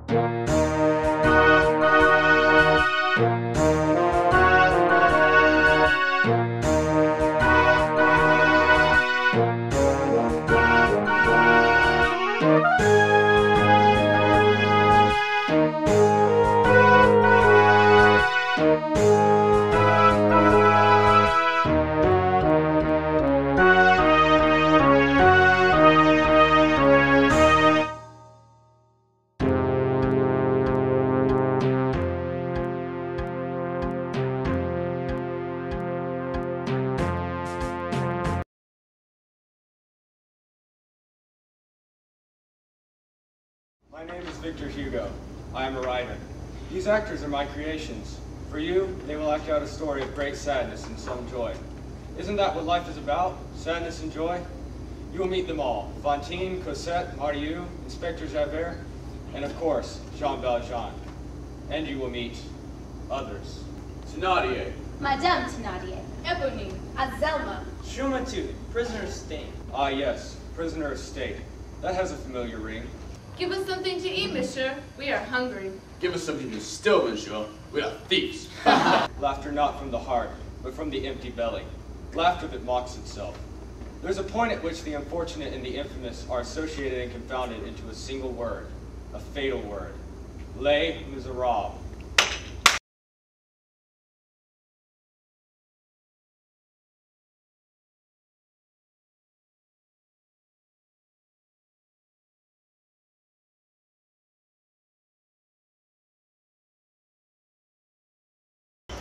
My name is Victor Hugo. I am a writer. These actors are my creations. For you, they will act out a story of great sadness and some joy. Isn't that what life is about? Sadness and joy? You will meet them all. Fantine, Cosette, Marius, Inspector Javert, and of course, Jean Valjean. And you will meet others. Thénardier. Madame Thénardier. Éponine. Azelma. Chaumatu, prisoner of state. Ah yes, prisoner of state. That has a familiar ring. Give us something to eat, monsieur. We are hungry. Give us something to steal, monsieur. We are thieves. Laughter not from the heart, but from the empty belly. Laughter that mocks itself. There's a point at which the unfortunate and the infamous are associated and confounded into a single word, a fatal word. Les Misérables.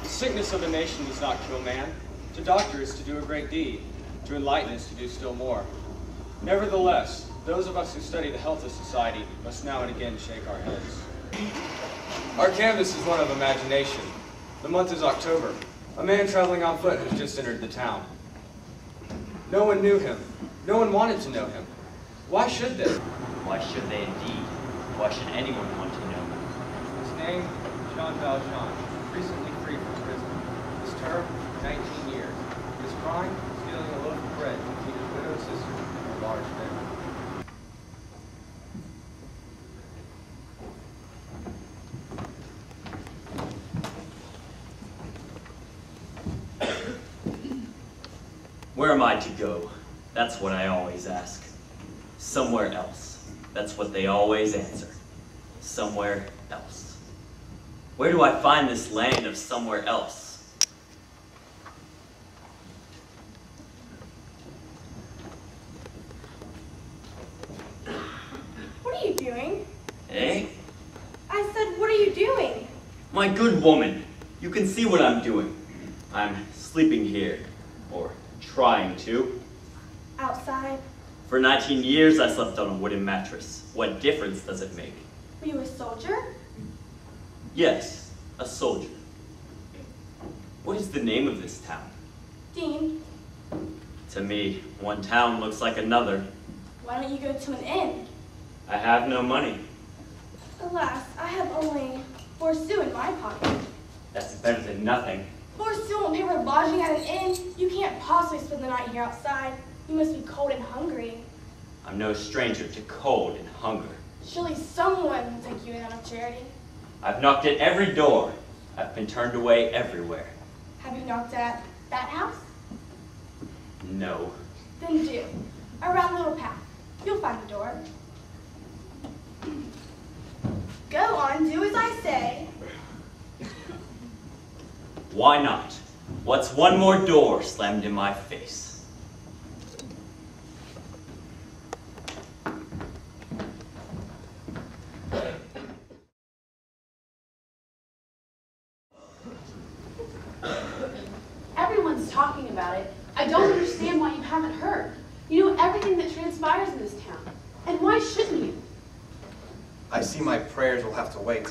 The sickness of a nation does not kill man. To doctor is to do a great deed. To enlighten is to do still more. Nevertheless, those of us who study the health of society must now and again shake our heads. Our canvas is one of imagination. The month is October. A man traveling on foot has just entered the town. No one knew him. No one wanted to know him. Why should they? Why should they indeed? Why should anyone want to know? His name, Jean Valjean, recently free from prison. His term, 19 years. His crime, stealing a loaf of bread to feed his widowed sister and a large family. Where am I to go? That's what I always ask. Somewhere else. That's what they always answer. Somewhere else. Where do I find this land of somewhere else? What are you doing? Eh? I said, what are you doing? My good woman, you can see what I'm doing. I'm sleeping here, or trying to. Outside. For 19 years I slept on a wooden mattress. What difference does it make? Were you a soldier? Yes, a soldier. What is the name of this town? Dean, To me, one town looks like another. why don't you go to an inn? I have no money. Alas, I have only 4 sous in my pocket. That's better than nothing. 4 sous won't pay for lodging at an inn. You can't possibly spend the night here outside. You must be cold and hungry. I'm no stranger to cold and hunger. Surely someone will take you in out of charity. I've knocked at every door. I've been turned away everywhere. Have you knocked at that house? No. Then do. Around the little path. You'll find the door. Go on, do as I say. Why not? What's one more door slammed in my face? Everyone's talking about it. I don't understand why you haven't heard. You know everything that transpires in this town. And why shouldn't you? I see my prayers will have to wait.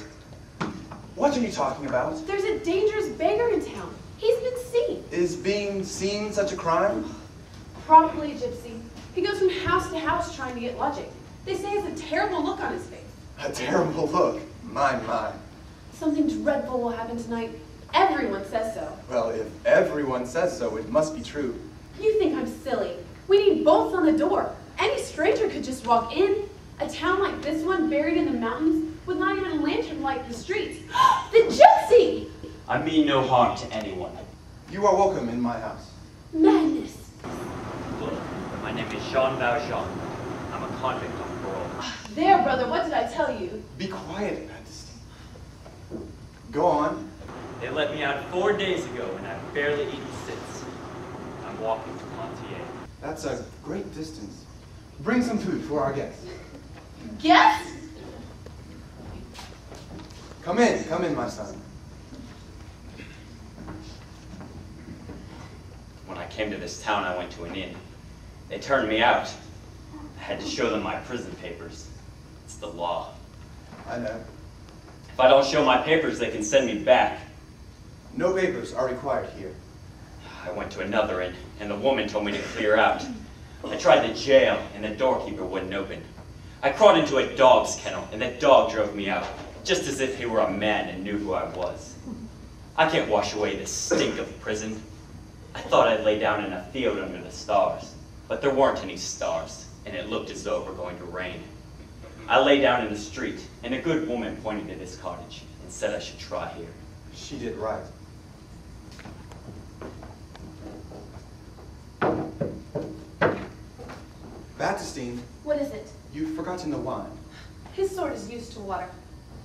What are you talking about? There's a dangerous beggar in town. He's been seen. Is being seen such a crime? Probably a gypsy. He goes from house to house trying to get lodging. They say he has a terrible look on his face. A terrible look. My. Something dreadful will happen tonight. Everyone says so. Well, if everyone says so, it must be true. You think I'm silly. We need bolts on the door. Any stranger could just walk in. A town like this one, buried in the mountains, with not even a lantern light in the streets. The gypsy! I mean no harm to anyone. You are welcome in my house. Madness. Look, my name is Jean Valjean. I'm a convict on parole. There, brother, what did I tell you? Be quiet, Baptistine. Go on. They let me out 4 days ago and I've barely eaten since. I'm walking to Montier. That's a great distance. Bring some food for our guests. Guess? Come in, my son. When I came to this town, I went to an inn. They turned me out. I had to show them my prison papers. It's the law. I know. If I don't show my papers, they can send me back. No papers are required here. I went to another inn, and the woman told me to clear out. I tried the jail, and the doorkeeper wouldn't open. I crawled into a dog's kennel, and the dog drove me out, just as if he were a man and knew who I was. I can't wash away the stink of prison. I thought I'd lay down in a field under the stars, but there weren't any stars, and it looked as though it were going to rain. I lay down in the street, and a good woman pointed to this cottage and said I should try here. She did right. Baptistine, What is it? you've forgotten the wine. His sword is used to water.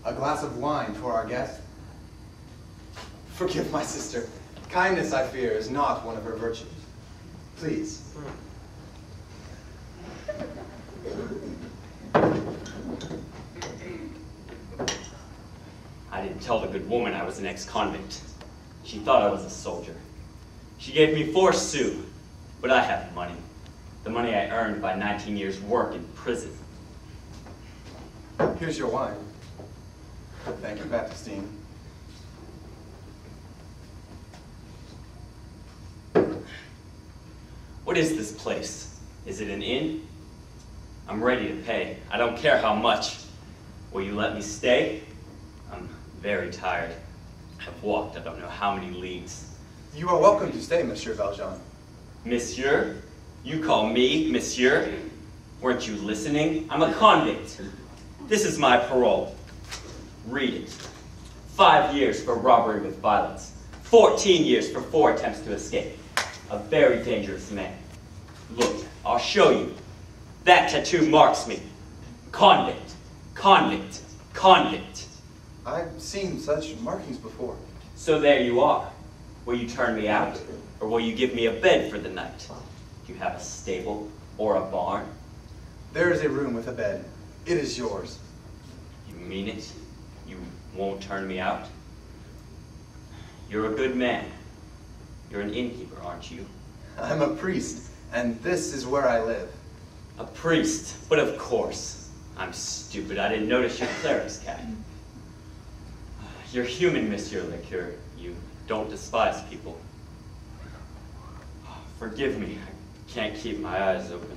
A glass of wine for our guest. Forgive my sister. Kindness, I fear, is not one of her virtues. Please. I didn't tell the good woman I was an ex-convict. She thought I was a soldier. She gave me 4 sous, but I have money. The money I earned by 19 years' work in prison. Here's your wine. Thank you, Baptistine. What is this place? Is it an inn? I'm ready to pay. I don't care how much. Will you let me stay? I'm very tired. I've walked I don't know how many leagues. You are welcome to stay, Monsieur Valjean. Monsieur? You call me Monsieur? Weren't you listening? I'm a convict. This is my parole. Read it. 5 years for robbery with violence. 14 years for 4 attempts to escape. A very dangerous man. Look, I'll show you. That tattoo marks me. Convict, convict, convict. I've seen such markings before. So there you are. Will you turn me out? Or will you give me a bed for the night? Do you have a stable or a barn? There is a room with a bed. It is yours. You mean it? You won't turn me out? You're a good man. You're an innkeeper, aren't you? I'm a priest, and this is where I live. A priest, but of course. I'm stupid. I didn't notice your cleric's cap. You're human, Monsieur le Curé. You don't despise people. Forgive me. I can't keep my eyes open.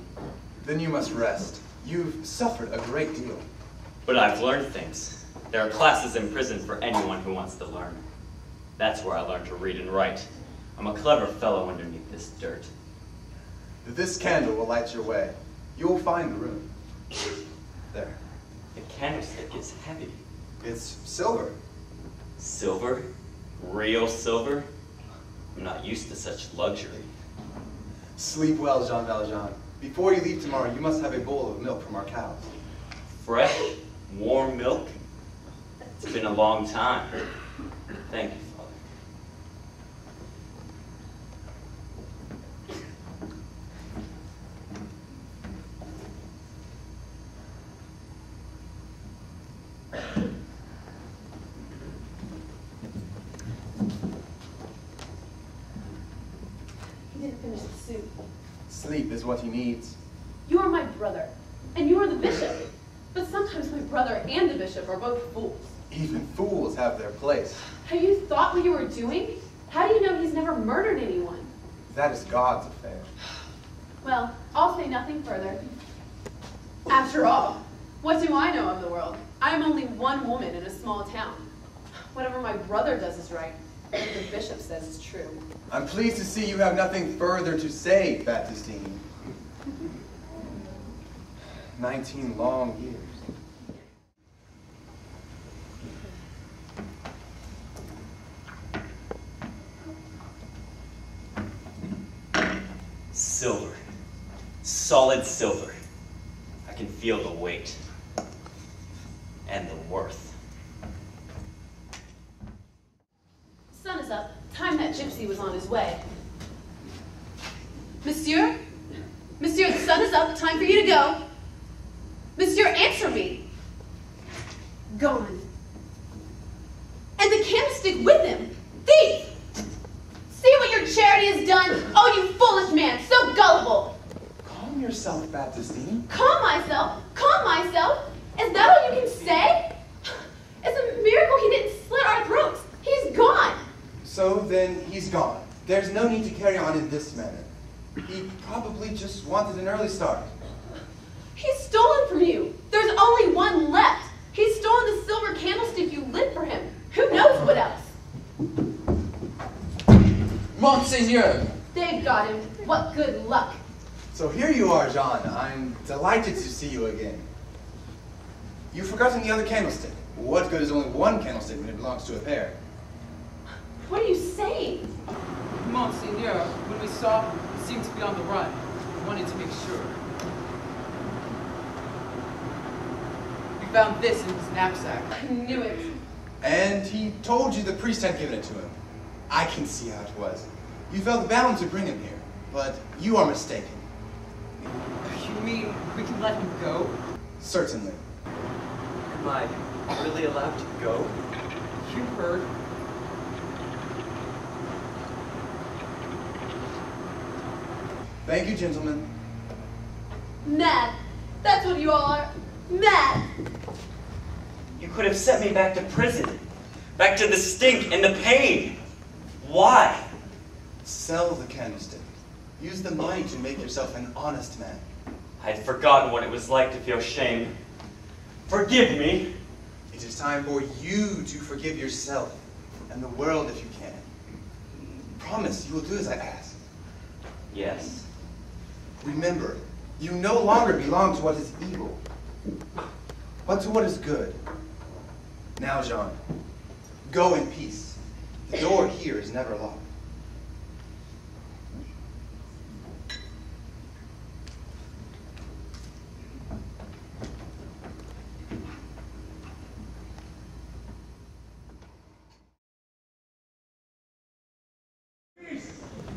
Then you must rest. You've suffered a great deal. But I've learned things. There are classes in prison for anyone who wants to learn. That's where I learned to read and write. I'm a clever fellow underneath this dirt. This candle will light your way. You'll find the room. There. The candlestick is heavy. It's silver. Silver? Real silver? I'm not used to such luxury. Sleep well, Jean Valjean. Before you leave tomorrow, you must have a bowl of milk from our cows. Fresh, warm milk? It's been a long time. Thank you, Father. He didn't finish the soup. Sleep is what he needs. You are my brother, and you are the bishop. But sometimes my brother and the bishop are both fools. Even fools have their place. Have you thought what you were doing? How do you know he's never murdered anyone? That is God's affair. Well, I'll say nothing further. After all, what do I know of the world? I am only one woman in a small town. Whatever my brother does is right. What the bishop says is true. I'm pleased to see you have nothing further to say, Baptistine. 19 long years. silver. Solid silver. I can feel the weight. And the worth. Sun is up. Time that gypsy was on his way. Monsieur? Monsieur, the sun is up. Time for you to go. Monsieur, answer me. Gone. And the candlestick with him. Thief! See what your charity has done? Oh, you foolish man, so gullible. Calm yourself, Baptistine. Calm myself? Calm myself? Is that all you can say? It's a miracle he didn't slit our throats. He's gone. So then he's gone. There's no need to carry on in this manner. He probably just wanted an early start. He's stolen from you. There's only one left. He's stolen the silver candlestick you lit for him. Who knows what else? Monseigneur! They've got him. What good luck. So here you are, Jean. I'm delighted to see you again. You've forgotten the other candlestick. What good is only one candlestick when it belongs to a pair? What are you saying? Monseigneur, when we saw him, he seemed to be on the run. We wanted to make sure. We found this in his knapsack. I knew it. And he told you the priest had given it to him. I can see how it was. You felt bound to bring him here, but you are mistaken. You mean we can let him go? Certainly. Am I really allowed to go? You heard. Thank you, gentlemen. Mad. That's what you all are. Mad. You could have sent me back to prison. Back to the stink and the pain. Why? Sell the candlestick. Use the money to make yourself an honest man. I had forgotten what it was like to feel shame. Forgive me. It is time for you to forgive yourself and the world if you can. Promise you will do as I ask. Yes. Remember, you no longer belong to what is evil, but to what is good. Now, Jean, go in peace. The door here is never locked.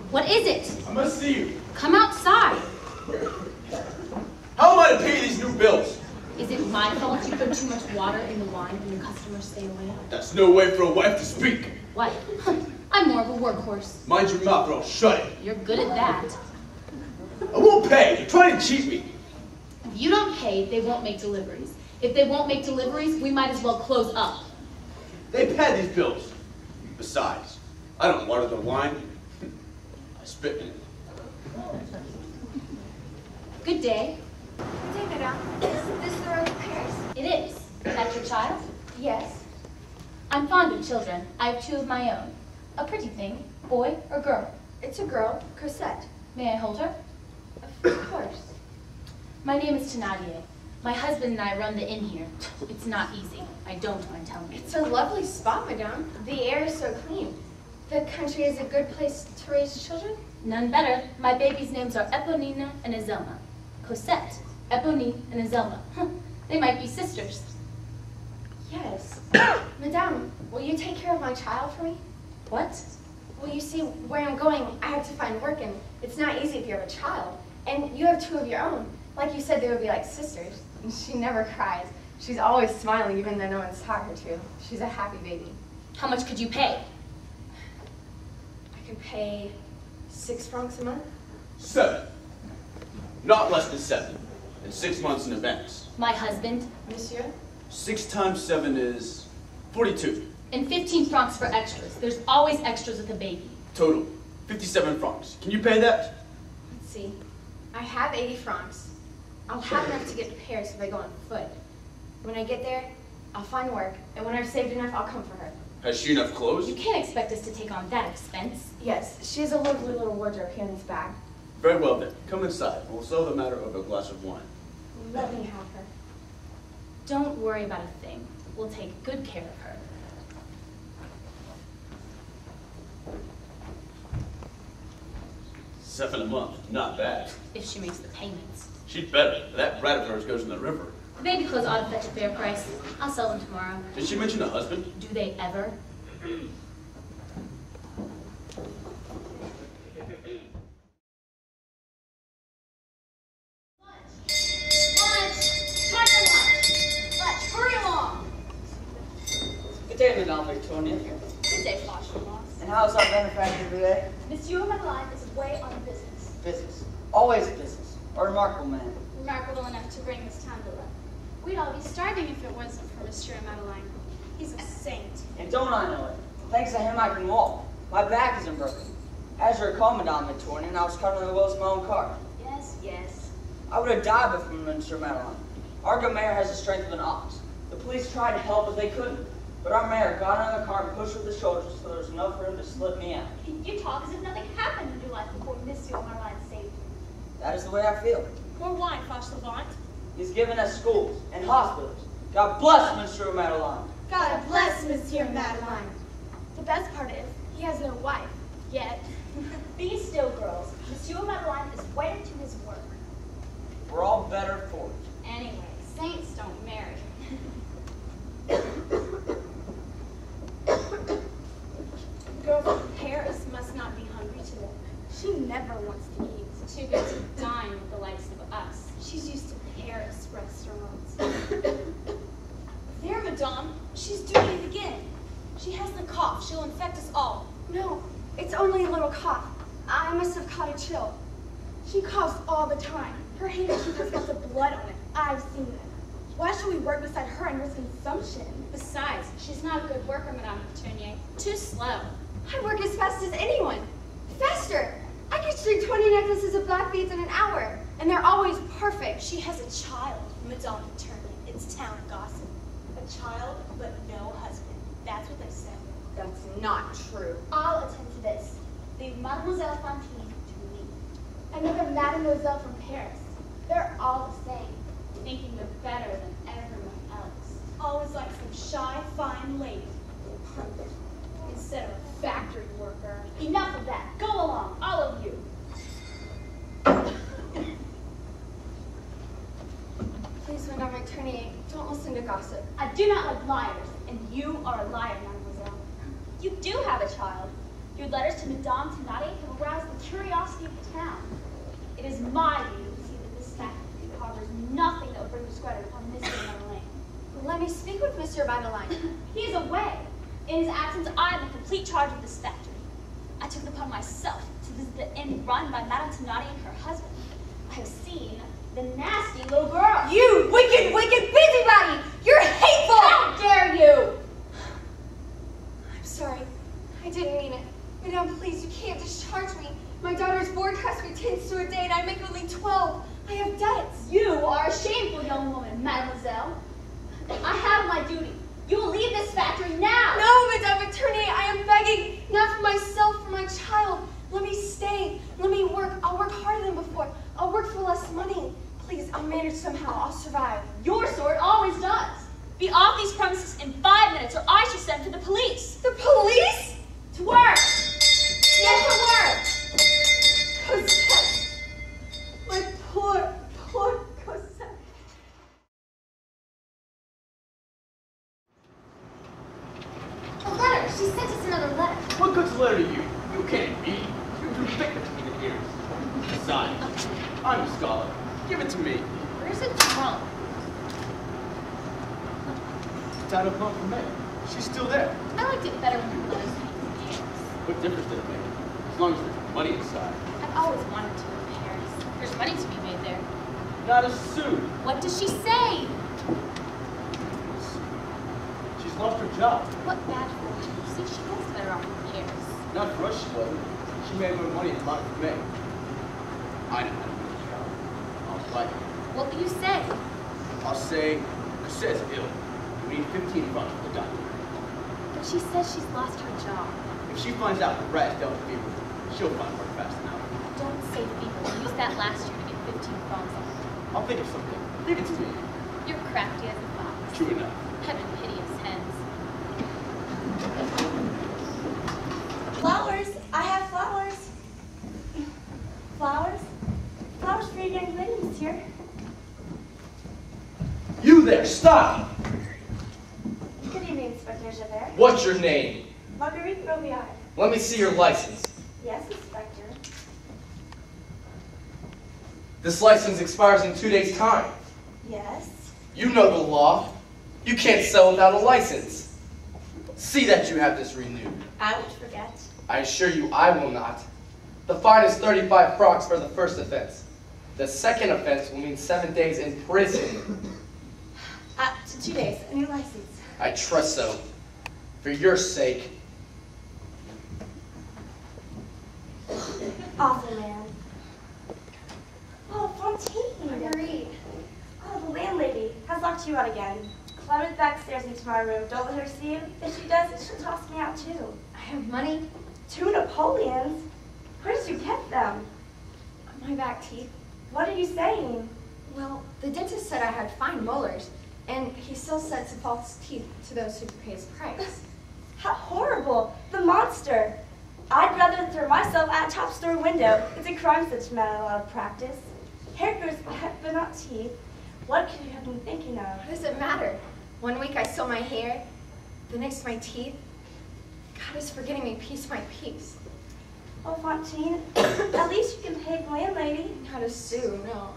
What is it? I must see you. Come outside. How am I to pay these new bills? Is it my fault you put too much water in the wine and your customers stay away? That's no way for a wife to speak. What? I'm more of a workhorse. Mind your mouth or I'll shut it. You're good at that. I won't pay. You're trying to cheat me. If you don't pay, they won't make deliveries. If they won't make deliveries, we might as well close up. They've had these bills. Besides, I don't water the wine. I spit in it. Good day. Good day, madame. Is this the road to Paris? It is. Is that your child? Yes. I'm fond of children. I have 2 of my own. A pretty thing. Boy or girl? It's a girl, Cosette. May I hold her? Of course. My name is Thénardier. My husband and I run the inn here. It's not easy. I don't mind telling you. It's a lovely spot, madame. The air is so clean. The country is a good place to raise children? None better. My babies' names are Eponina and Azelma. Cosette, Eponine, and Azelma. They might be sisters. Yes. Madame, will you take care of my child for me? What? Well, you see, where I'm going, I have to find work, and it's not easy if you have a child. And you have 2 of your own. Like you said, they would be like sisters. And she never cries. She's always smiling, even though no one's taught her to. She's a happy baby. How much could you pay? I can pay 6 francs a month. 7. Not less than 7. And 6 months in advance. My husband, Monsieur? 6 times 7 is 42. and 15 francs for extras. There's always extras with a baby. Total, 57 francs. Can you pay that? Let's see. I have 80 francs. I'll have enough to get to Paris if I go on foot. When I get there, I'll find work, and when I've saved enough, I'll come for her. Has she enough clothes? You can't expect us to take on that expense. Yes, she has a lovely little wardrobe here in this bag. Very well then, come inside. We'll settle the matter over a glass of wine. Let me have her. Don't worry about a thing. We'll take good care of her. $7 a month. Not bad. If she makes the payments. She'd better. That brat of hers goes in the river. The baby clothes ought to fetch a fair price. I'll sell them tomorrow. Did she mention a husband? Do they ever? Good day, Madame Victoria. Good day, Foster Boss. And how's our benefactor today? Monsieur Madeline is away on business. Business. Always business. A remarkable man. Remarkable enough to bring this town to life. We'd all be starving if it wasn't for Monsieur Madeline. He's a saint. And don't I know it? Thanks to him I can walk. My back isn't broken. As you recall, Madame Victoria, and I was cutting the wheels of my own car. Yes, yes. I would have died but for Monsieur Madeline. Our good mayor has the strength of an ox. The police tried to help, but they couldn't. But our mayor got out of the car and pushed with his shoulders so there was enough for him to slip me out. You talk as if nothing happened in your life before Monsieur Madeline saved you. That is the way I feel. More wine, Fauchelevent. He's given us schools and hospitals. God bless Monsieur Madeline. God bless Monsieur Madeline. The best part is, he has no wife. Yet. Be still, girls. Monsieur Madeline is wedded to his work. We're all better for it. Anyway, saints don't marry. The girl from Paris must not be hungry today. She never wants to eat. Too good to dine with the likes of us. She's used to Paris restaurants. There, Madame. She's doing it again. She has the cough. She'll infect us all. No, it's only a little cough. I must have caught a chill. She coughs all the time. Her handkerchief has got the blood on it. I've seen it. Why should we work beside her and risk consumption? Besides, she's not a good worker, Madame Couturier. Too slow. I work as fast as anyone. Faster! I can string 20 necklaces of black beads in an hour, and they're always perfect. She has a child, Madame Couturier. It's town gossip. A child, but no husband. That's what they say. That's not true. I'll attend to this. Leave Mademoiselle Fantine to me. Another Mademoiselle from Paris. They're all the same. Thinking they're better than everyone else. Always like some shy, fine lady. Instead of a factory worker. Enough of that. Go along, all of you. Please, Madame Victoria, don't listen to gossip. I do not like liars, and you are a liar, mademoiselle. You do have a child. Your letters to Madame Thénardier have aroused the curiosity of the town. It is my duty to see that this factory harbors nothing that would bring discredit upon Monsieur Madeleine. Let me speak with Monsieur Madeline. He is away. In his absence, I am in complete charge of this factory. I took it upon myself to visit the inn run by Madame Thénardier and her husband. I have seen the nasty little girl. You wicked, wicked busybody! You're hateful! How dare you! I'm sorry. I didn't mean it. Madame, please, you can't discharge me. My daughter's board costs me 10 sous a day, and I make only 12. I have debts. You are a shameful young woman, mademoiselle. I have my duty. You will leave this factory now. No, Madame Victoria, I am begging. Not for myself, for my child. Let me stay. Let me work. I'll work harder than before. I'll work for less money. Please, I'll manage somehow. I'll survive. Your sort always does. Be off these premises in 5 minutes, or I shall send for the police. The police? To work. Get to work. Cosette. My poor, poor Cosette. A letter. She sent us another letter. What good's a letter to you? You can't read. You're too thick between the ears. Besides, I'm a scholar. Give it to me. Where's it from? It's out of Montgomery. She's still there. I liked it better when the letters came from Paris. What difference did it make? As long as there's money inside. I've always wanted to go to Paris. There's money to be made there. Not a sou. What does she say? She's lost her job. What bad fortune. You see, she was better off in Paris. Not for us, she wasn't. She made more money than Montgomery. I didn't have a good job. I was like, What will you say? I'll say, Cosette's ill. We need 15 francs for the doctor. But she says she's lost her job. If she finds out the rat's dealt with fever, she'll find work fast enough. Don't say fever. We used that last year to get 15 francs off. I'll think of something. Leave it to me. You're crafty as a fox. True enough. Heaven pity us hens. Flowers. I have flowers. there, stop! Good evening, Inspector Javert. What's your name? Marguerite Robillard. Let me see your license. Yes, Inspector. This license expires in 2 days' time. Yes. You know the law. You can't sell without a license. See that you have this renewed. I won't forget. I assure you I will not. The fine is 35 francs for the first offense. The second offense will mean 7 days in prison. To 2 days, a new license. I trust so. For your sake. Awful man. Oh, Fontaine. Marguerite. Oh, the landlady has locked you out again. Climb backstairs into my room. Don't let her see you. If she does, she'll toss me out too. I have money. 2 Napoleons? Where did you get them? My back teeth. What are you saying? Well, the dentist said I had fine molars, and he still sets false teeth to those who pay his price. How horrible! The monster! I'd rather throw myself out a top story window. It's a crime such a man allowed to practice. Hair grows back, but not teeth. What could you have been thinking of? What does it matter? 1 week I sew my hair, the next my teeth. God is forgetting me piece by piece. Oh, Fontaine, at least you can pay the landlady. Not a sou, no.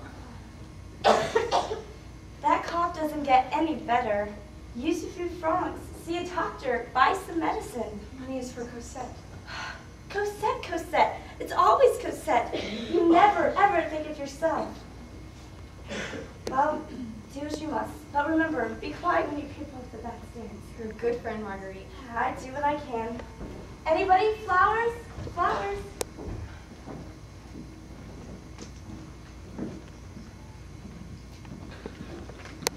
That cough doesn't get any better. Use your few francs. See a doctor. Buy some medicine. Money is for Cosette. Cosette, Cosette. It's always Cosette. You never, ever think of yourself. Well, do as you must. But remember, be quiet when you creep up the back stairs. You're a good friend, Marguerite. I do what I can. Anybody? Flowers? Flowers?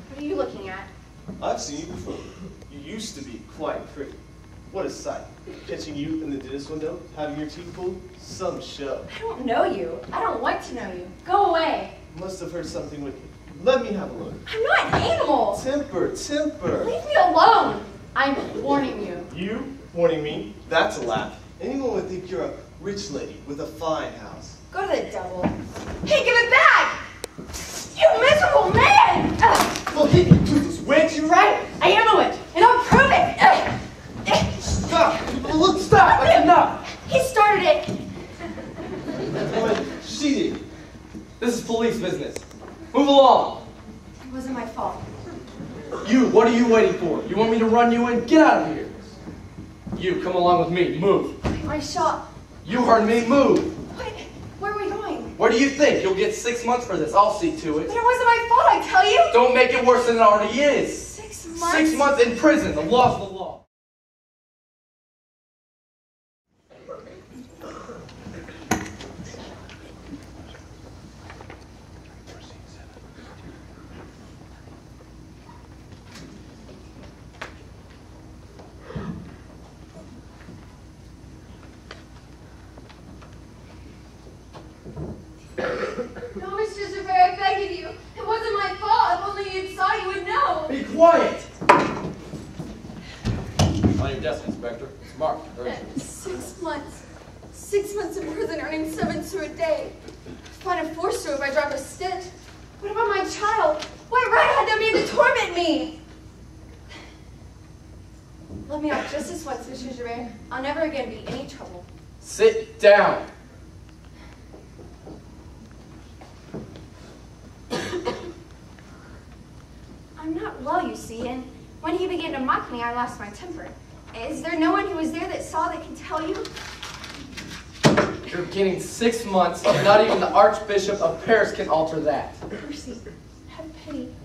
What are you looking at? I've seen you before. You used to be quite pretty. What a sight. Catching you in the dentist window, having your teeth pulled, some show. I don't know you. I don't want to know you. Go away. Must have heard something wicked. Let me have a look. I'm not an animal. Temper, temper. Leave me alone. I'm warning you. You warning me? That's a laugh. Anyone would think you're a rich lady with a fine house. Go to the devil. Hey, give it back! You miserable man! Well, he can do this witch. You're right. I am a witch, and I'll prove it. Stop! Look, stop! That's enough! He started it. Well, she did. This is police business. Move along. It wasn't my fault. You, what are you waiting for? You want me to run you in? Get out of here. You, come along with me. Move. My shop. You heard me. Move. What? Where are we going? Where do you think? You'll get 6 months for this. I'll see to it. But it wasn't my fault, I tell you. Don't make it worse than it already is. 6 months? 6 months in prison. The law's the law. No, Mr. Javert, I beg of you. It wasn't my fault. If only you saw, you would know. Be quiet. On your desk, Inspector. It's marked. Urgent. 6 months. 6 months in prison, earning 7 sous a day. Fine of 4 sous if I drop a stitch. What about my child? What right had that man to torment me? Let me off just this once, Mr. Javert. I'll never again be any trouble. Sit down. I'm not well, you see, and when he began to mock me, I lost my temper. Is there no one who was there that saw that can tell you? You're getting 6 months. Not even the Archbishop of Paris can alter that. Mercy, have pity.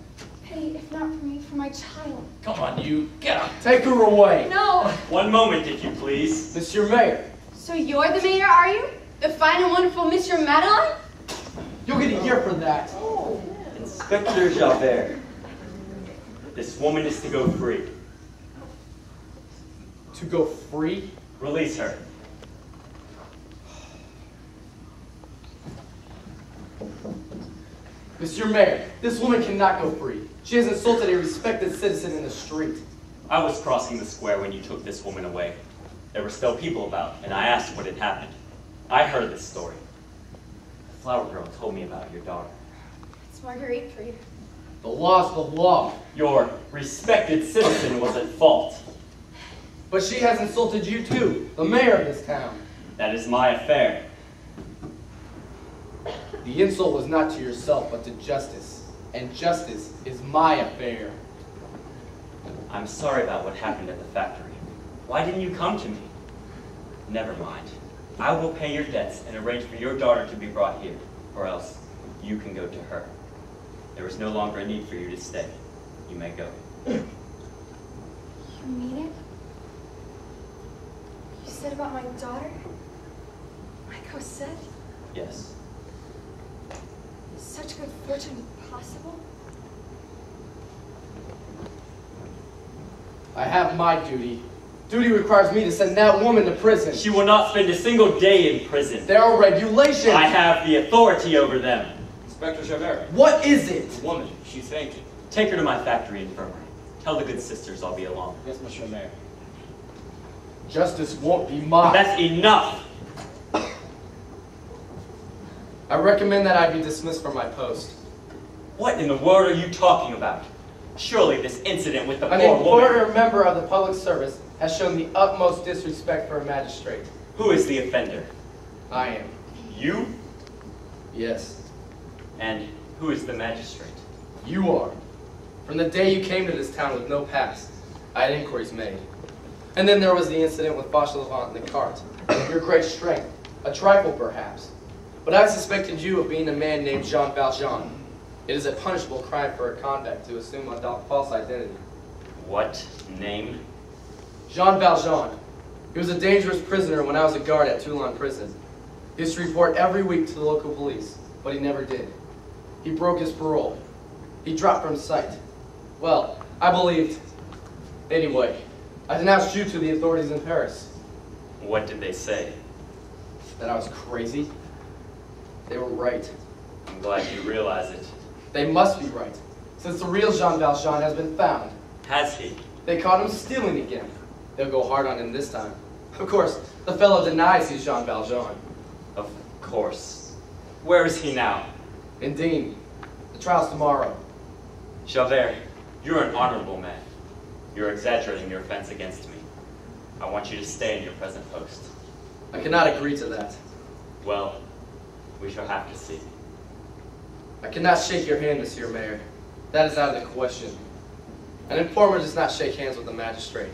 Pity, if not for me, for my child. Come on, you. Get up. Take her away. No! 1 moment, if you please. Monsieur Mayor. So you're the mayor, are you? The fine and wonderful Monsieur Madeline? You'll get a year for that. Oh. Inspector Javert. This woman is to go free. To go free? Release her. Monsieur Mayor, this woman cannot go free. She has insulted a respected citizen in the street. I was crossing the square when you took this woman away. There were still people about, and I asked what had happened. I heard this story. The flower girl told me about your daughter. It's Marguerite for you. The law's the law. Your respected citizen was at fault. But she has insulted you too, the mayor of this town. That is my affair. The insult was not to yourself, but to justice. And justice is my affair. I'm sorry about what happened at the factory. Why didn't you come to me? Never mind. I will pay your debts and arrange for your daughter to be brought here, or else you can go to her. There is no longer a need for you to stay. You may go. You mean it? You said about my daughter? My Cosette? Yes. Is such good fortune possible? I have my duty. Duty requires me to send that woman to prison. She will not spend a single day in prison. There are regulations. I have the authority over them. Inspector Javert. What is it? The woman, she's fainted. Take her to my factory infirmary. Tell the good sisters I'll be along. Yes, Monsieur Mayor. Justice won't be mocked. That's enough! I recommend that I be dismissed from my post. What in the world are you talking about? Surely this incident with the An poor woman... important member of the public service has shown the utmost disrespect for a magistrate. Who is the offender? I am. You? Yes. And who is the magistrate? You are. From the day you came to this town with no past, I had inquiries made. And then there was the incident with Fauchelevent in the cart. Your great strength. A trifle, perhaps. But I suspected you of being a man named Jean Valjean. It is a punishable crime for a convict to assume a false identity. What name? Jean Valjean. He was a dangerous prisoner when I was a guard at Toulon prison. He used to report every week to the local police, but he never did. He broke his parole. He dropped from sight. Well, I believed. Anyway, I denounced you to the authorities in Paris. What did they say? That I was crazy. They were right. I'm glad you realize it. They must be right, since the real Jean Valjean has been found. Has he? They caught him stealing again. They'll go hard on him this time. Of course, the fellow denies he's Jean Valjean. Of course. Where is he now? In Dean. The trial's tomorrow. Javert, you're an honorable man. You're exaggerating your offense against me. I want you to stay in your present post. I cannot agree to that. Well, we shall have to see. I cannot shake your hand, Monsieur Mayor. That is out of the question. An informer does not shake hands with a magistrate.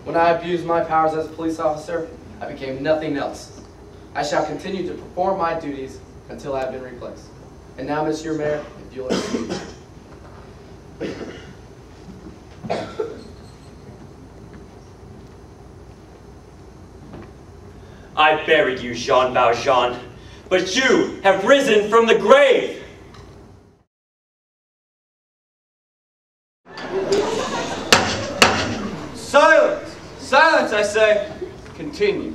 When I abused my powers as a police officer, I became nothing else. I shall continue to perform my duties until I have been replaced. And now, Monsieur Mayor, if you'll excuse me. I buried you, Jean Valjean, but you have risen from the grave! Silence! Silence, I say! Continue.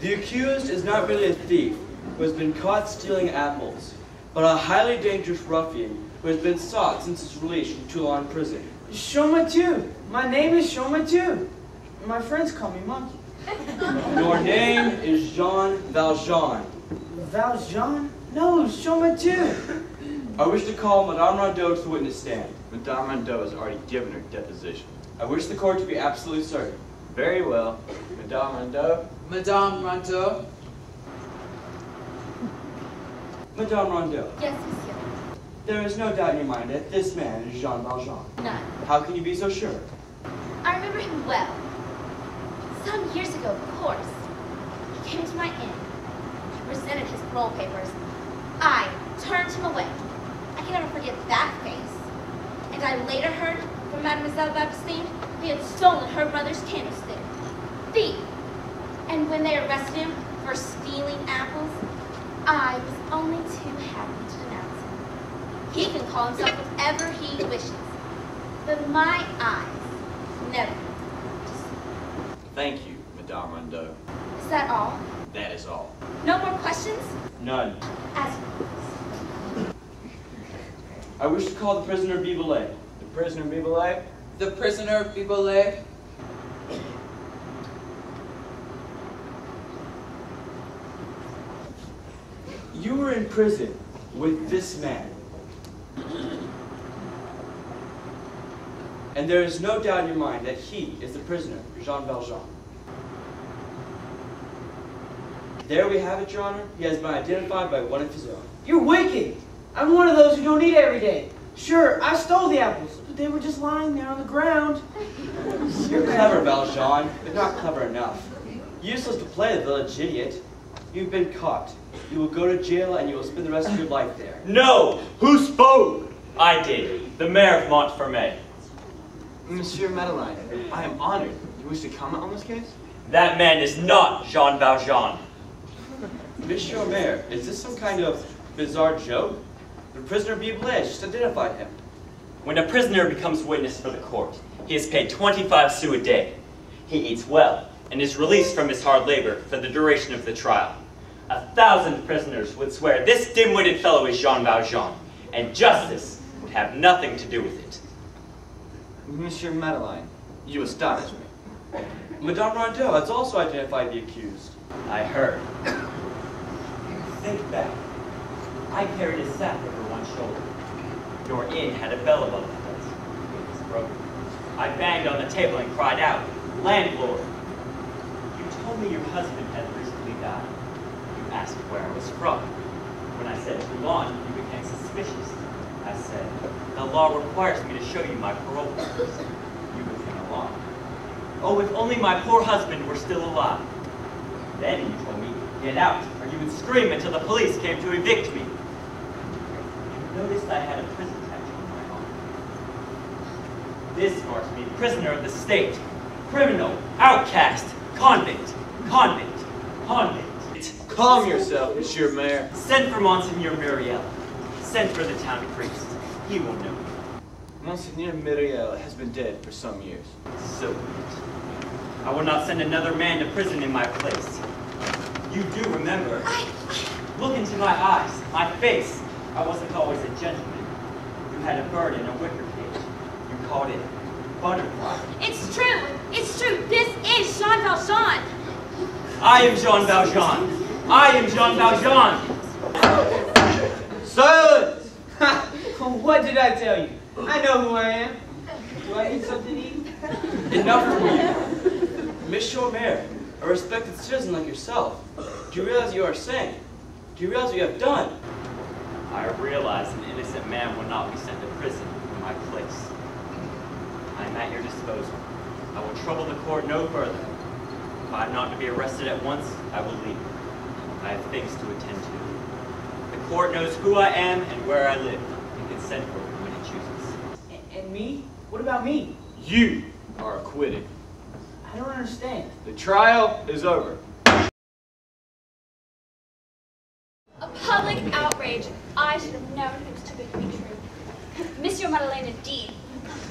The accused is not really a thief who has been caught stealing apples, but a highly dangerous ruffian who has been sought since his release from Toulon prison. Champmathieu. My name is Champmathieu. My friends call me Monkey. Your name is Jean Valjean. Valjean? No, Champmathieu. I wish to call Madame Rondeau to the witness stand. Madame Rondeau has already given her deposition. I wish the court to be absolutely certain. Very well. Madame Rondeau. Madame Rondeau. Madame Rondeau. Yes, monsieur. There is no doubt in your mind that this man is Jean Valjean. None. How can you be so sure? I remember him well. Some years ago, of course. He came to my inn, presented his parole papers. I turned him away. I can never forget that face. And I later heard from Mademoiselle Baptistine he had stolen her brother's candlestick. Thief! And when they arrested him for stealing apples, I was only too happy to denounce him. He can call himself whatever he wishes, but my eyes never. Thank you, Madame Rondeau. Is that all? That is all. No more questions? None. As I wish to call the prisoner Bibelet. The prisoner Bibelet? The prisoner Bibelet. You were in prison with this man. And there is no doubt in your mind that he is the prisoner, Jean Valjean. There we have it, Your Honor. He has been identified by one of his own. You're wicked. I'm one of those who don't eat every day. Sure, I stole the apples, but they were just lying there on the ground. You're clever, Valjean, but not clever enough. Useless to play the village idiot. You've been caught. You will go to jail and you will spend the rest of your life there. No! Who spoke? I did. The mayor of Montfermeil. Monsieur Madeleine, I am honored. You wish to comment on this case? That man is not Jean Valjean. Monsieur Mayor, is this some kind of bizarre joke? The prisoner Bibelet just identified him. When a prisoner becomes witness for the court, he is paid 25 sous a day. He eats well and is released from his hard labor for the duration of the trial. 1,000 prisoners would swear this dim-witted fellow is Jean Valjean, and justice would have nothing to do with it. Monsieur Madeleine, you astonish me. Madame Rondeau has also identified the accused. I heard. Think back. I carried a sack over one shoulder. Your inn had a bell above the place. It was broken. I banged on the table and cried out, "Landlord!" You told me your husband had recently died. You asked where I was from. When I said Toulon, you became suspicious. I said, the law requires me to show you my parole papers. You became alarmed. Oh, if only my poor husband were still alive. Then you told me, get out, or you would scream until the police came to evict me. You noticed I had a prison tattoo on my arm. This marks me prisoner of the state, criminal, outcast, convict, convict, convict. Calm yourself, Monsieur Mayor. Send for Monseigneur Myriel. Send for the town priest. He will know me. Monseigneur Myriel has been dead for some years. So be it. I will not send another man to prison in my place. You do remember. Look into my eyes, my face. I wasn't always a gentleman. You had a bird in a wicker cage. You called it butterfly. It's true. It's true. This is Jean Valjean. I am Jean Valjean. I am Jean Valjean. Silence! What did I tell you? I know who I am. Do I need something to eat? Enough from you. Monsieur Mayor, a respected citizen like yourself, do you realize what you are saying? Do you realize what you have done? I realize an innocent man will not be sent to prison in my place. I am at your disposal. I will trouble the court no further. If I am not to be arrested at once, I will leave. I have things to attend to. The court knows who I am and where I live, and can send for me when it chooses. And me? What about me? You are acquitted. I don't understand. The trial is over. A public outrage. I should have known it was too good to be true. Monsieur Madeleine, indeed.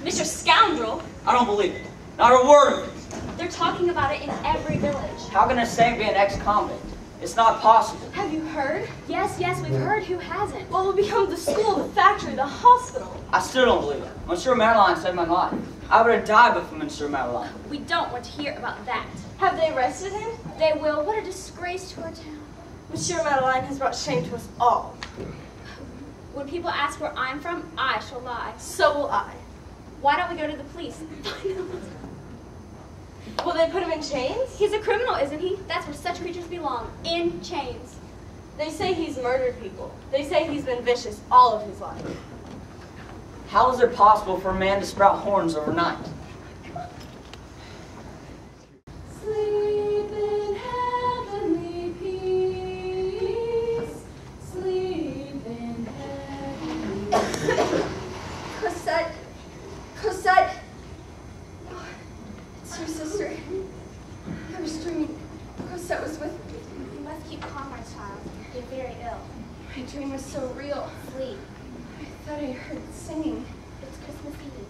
Mr. Scoundrel. I don't believe it. Not a word of it. They're talking about it in every village. How can a saint be an ex-convict? It's not possible. Have you heard? Yes, we've heard. Who hasn't? What will become of the school, the factory, the hospital? I still don't believe it. Monsieur Madeleine saved my life. I would have died before Monsieur Madeleine. We don't want to hear about that. Have they arrested him? They will. What a disgrace to our town. Monsieur Madeleine has brought shame to us all. When people ask where I'm from, I shall lie. So will I. Why don't we go to the police? Will they put him in chains? He's a criminal, isn't he? That's where such creatures belong. In chains. They say he's murdered people. They say he's been vicious all of his life. How is it possible for a man to sprout horns overnight? Sleep in heavenly peace. Sleep in heavenly peace. Cosette. Cosette. Oh, it's your sister. I was dreaming. Cosette was with me. You must keep calm, my child. You're very ill. My dream was so real. Sleep. I thought I heard singing. It's Christmas Eve.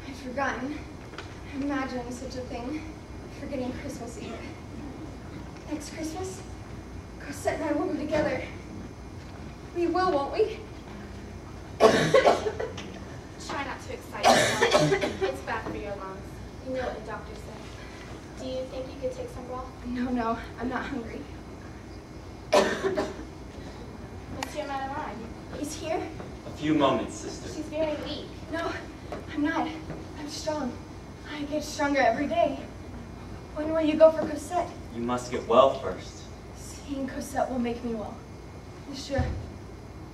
I'd forgotten. Imagine such a thing. Forgetting Christmas Eve. Next Christmas, Cosette and I will be together. We will, won't we? Try not to excite yourself. It's bad for your lungs. You know what the doctor said. Do you think you could take some broth? No, I'm not hungry. Monsieur Madeleine. He's here? A few moments, sister. She's very weak. No, I'm I'm not. I'm strong. I get stronger every day. When will you go for Cosette? You must get well first. Seeing Cosette will make me well. Monsieur,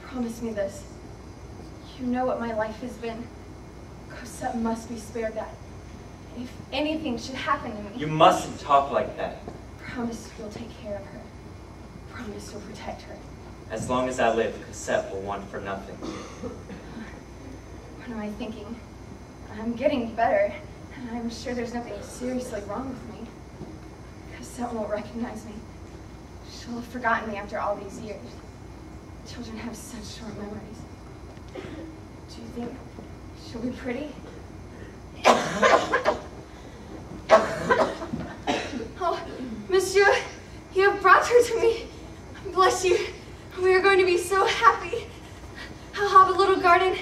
promise me this. You know what my life has been. Cosette must be spared that. If anything should happen to me. You mustn't talk like that. Promise you'll take care of her. Promise you'll protect her. As long as I live, Cosette will want for nothing. What am I thinking? I'm getting better, and I'm sure there's nothing seriously wrong with me. Cosette won't recognize me. She'll have forgotten me after all these years. Children have such short memories. Do you think she'll be pretty? Oh, Monsieur, you have brought her to me. Bless you. We are going to be so happy. I'll have a little garden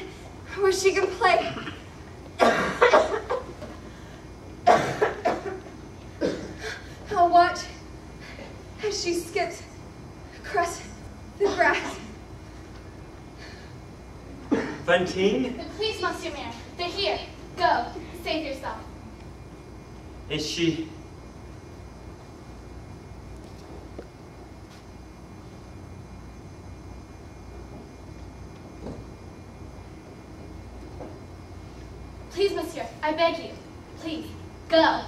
where she can play. I'll watch as she skips across the grass. Fantine? Please, Monsieur Mayor, they're here. Go, save yourself. Is she... Please, Monsieur, I beg you. Please, go.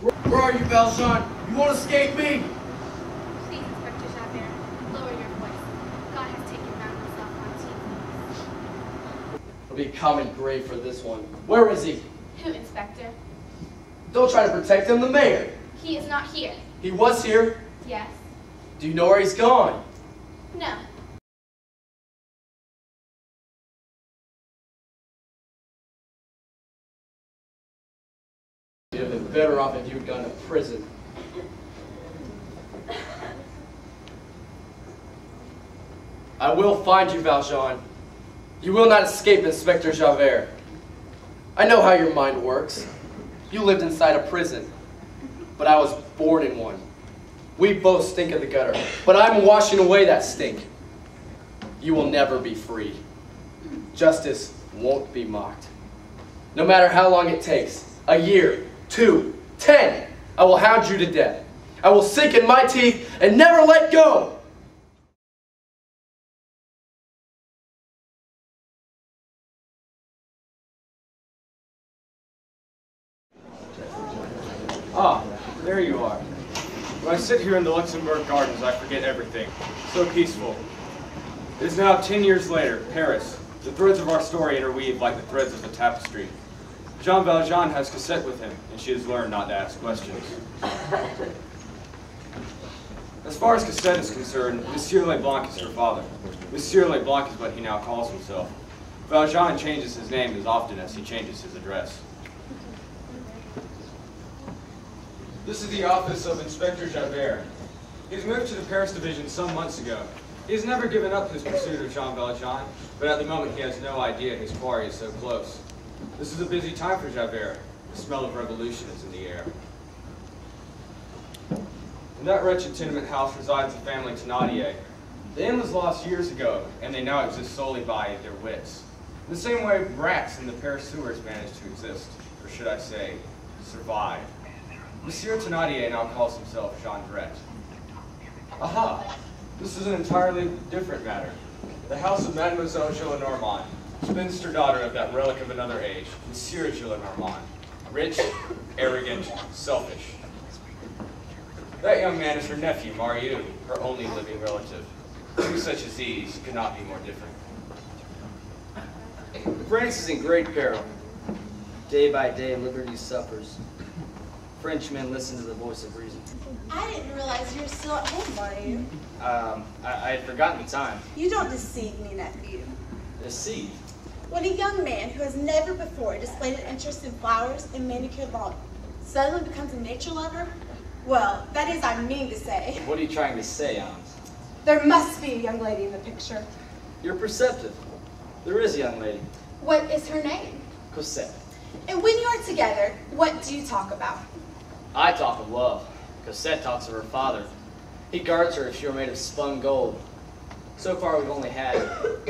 Where are you, Valjean? You won't escape me! Please, Inspector Javert, lower your voice. God has taken Mademoiselle Fantine. It'll be a common grave for this one. Where is he? Who, Inspector? Don't try to protect him, the mayor. He is not here. He was here. Yes. Do you know where he's gone? No. You'd have been better off if you had gone to prison. I will find you, Valjean. You will not escape, Inspector Javert. I know how your mind works. You lived inside a prison, but I was born in one. We both stink of the gutter, but I'm washing away that stink. You will never be free. Justice won't be mocked. No matter how long it takes, a year, 2, 10, I will hound you to death. I will sink in my teeth and never let go. Ah, there you are. When I sit here in the Luxembourg Gardens, I forget everything. So peaceful. It is now 10 years later, Paris. The threads of our story interweave like the threads of a tapestry. Jean Valjean has Cosette with him, and she has learned not to ask questions. As far as Cosette is concerned, Monsieur Leblanc is her father. Monsieur Leblanc is what he now calls himself. Valjean changes his name as often as he changes his address. This is the office of Inspector Javert. He's moved to the Paris division some months ago. He has never given up his pursuit of Jean Valjean, but at the moment he has no idea his quarry is so close. This is a busy time for Javert. The smell of revolution is in the air. In that wretched tenement house resides the family Thénardier. The inn was lost years ago, and they now exist solely by their wits. In the same way rats in the Paris sewers manage to exist, or should I say, survive. Monsieur Thénardier now calls himself Jean Dret. Aha! This is an entirely different matter. The house of Mademoiselle Gillenormand, spinster daughter of that relic of another age, Monsieur Gillenormand. Rich, arrogant, selfish. That young man is her nephew, Marius, her only living relative. Two such as these could not be more different. France is in great peril. Day by day, liberty suffers. Frenchmen listen to the voice of reason. I didn't realize you were still at home, Marius. I had forgotten the time. You don't deceive me, nephew. Deceive? When a young man who has never before displayed an interest in flowers and manicured lawn suddenly becomes a nature lover, well, that is, I mean to say. What are you trying to say, Aunt? There must be a young lady in the picture. You're perceptive. There is a young lady. What is her name? Cosette. And when you are together, what do you talk about? I talk of love. Cosette talks of her father. He guards her as if she were made of spun gold. So far, we've only had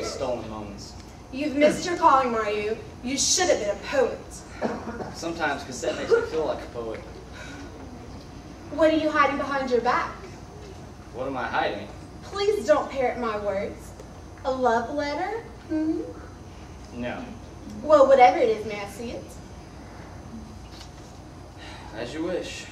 stolen moments. You've missed your calling, Mario. You should have been a poet. Sometimes cassette makes me feel like a poet. What are you hiding behind your back? What am I hiding? Please don't parrot my words. A love letter? Hmm? No. Well, whatever it is, may I see it? As you wish.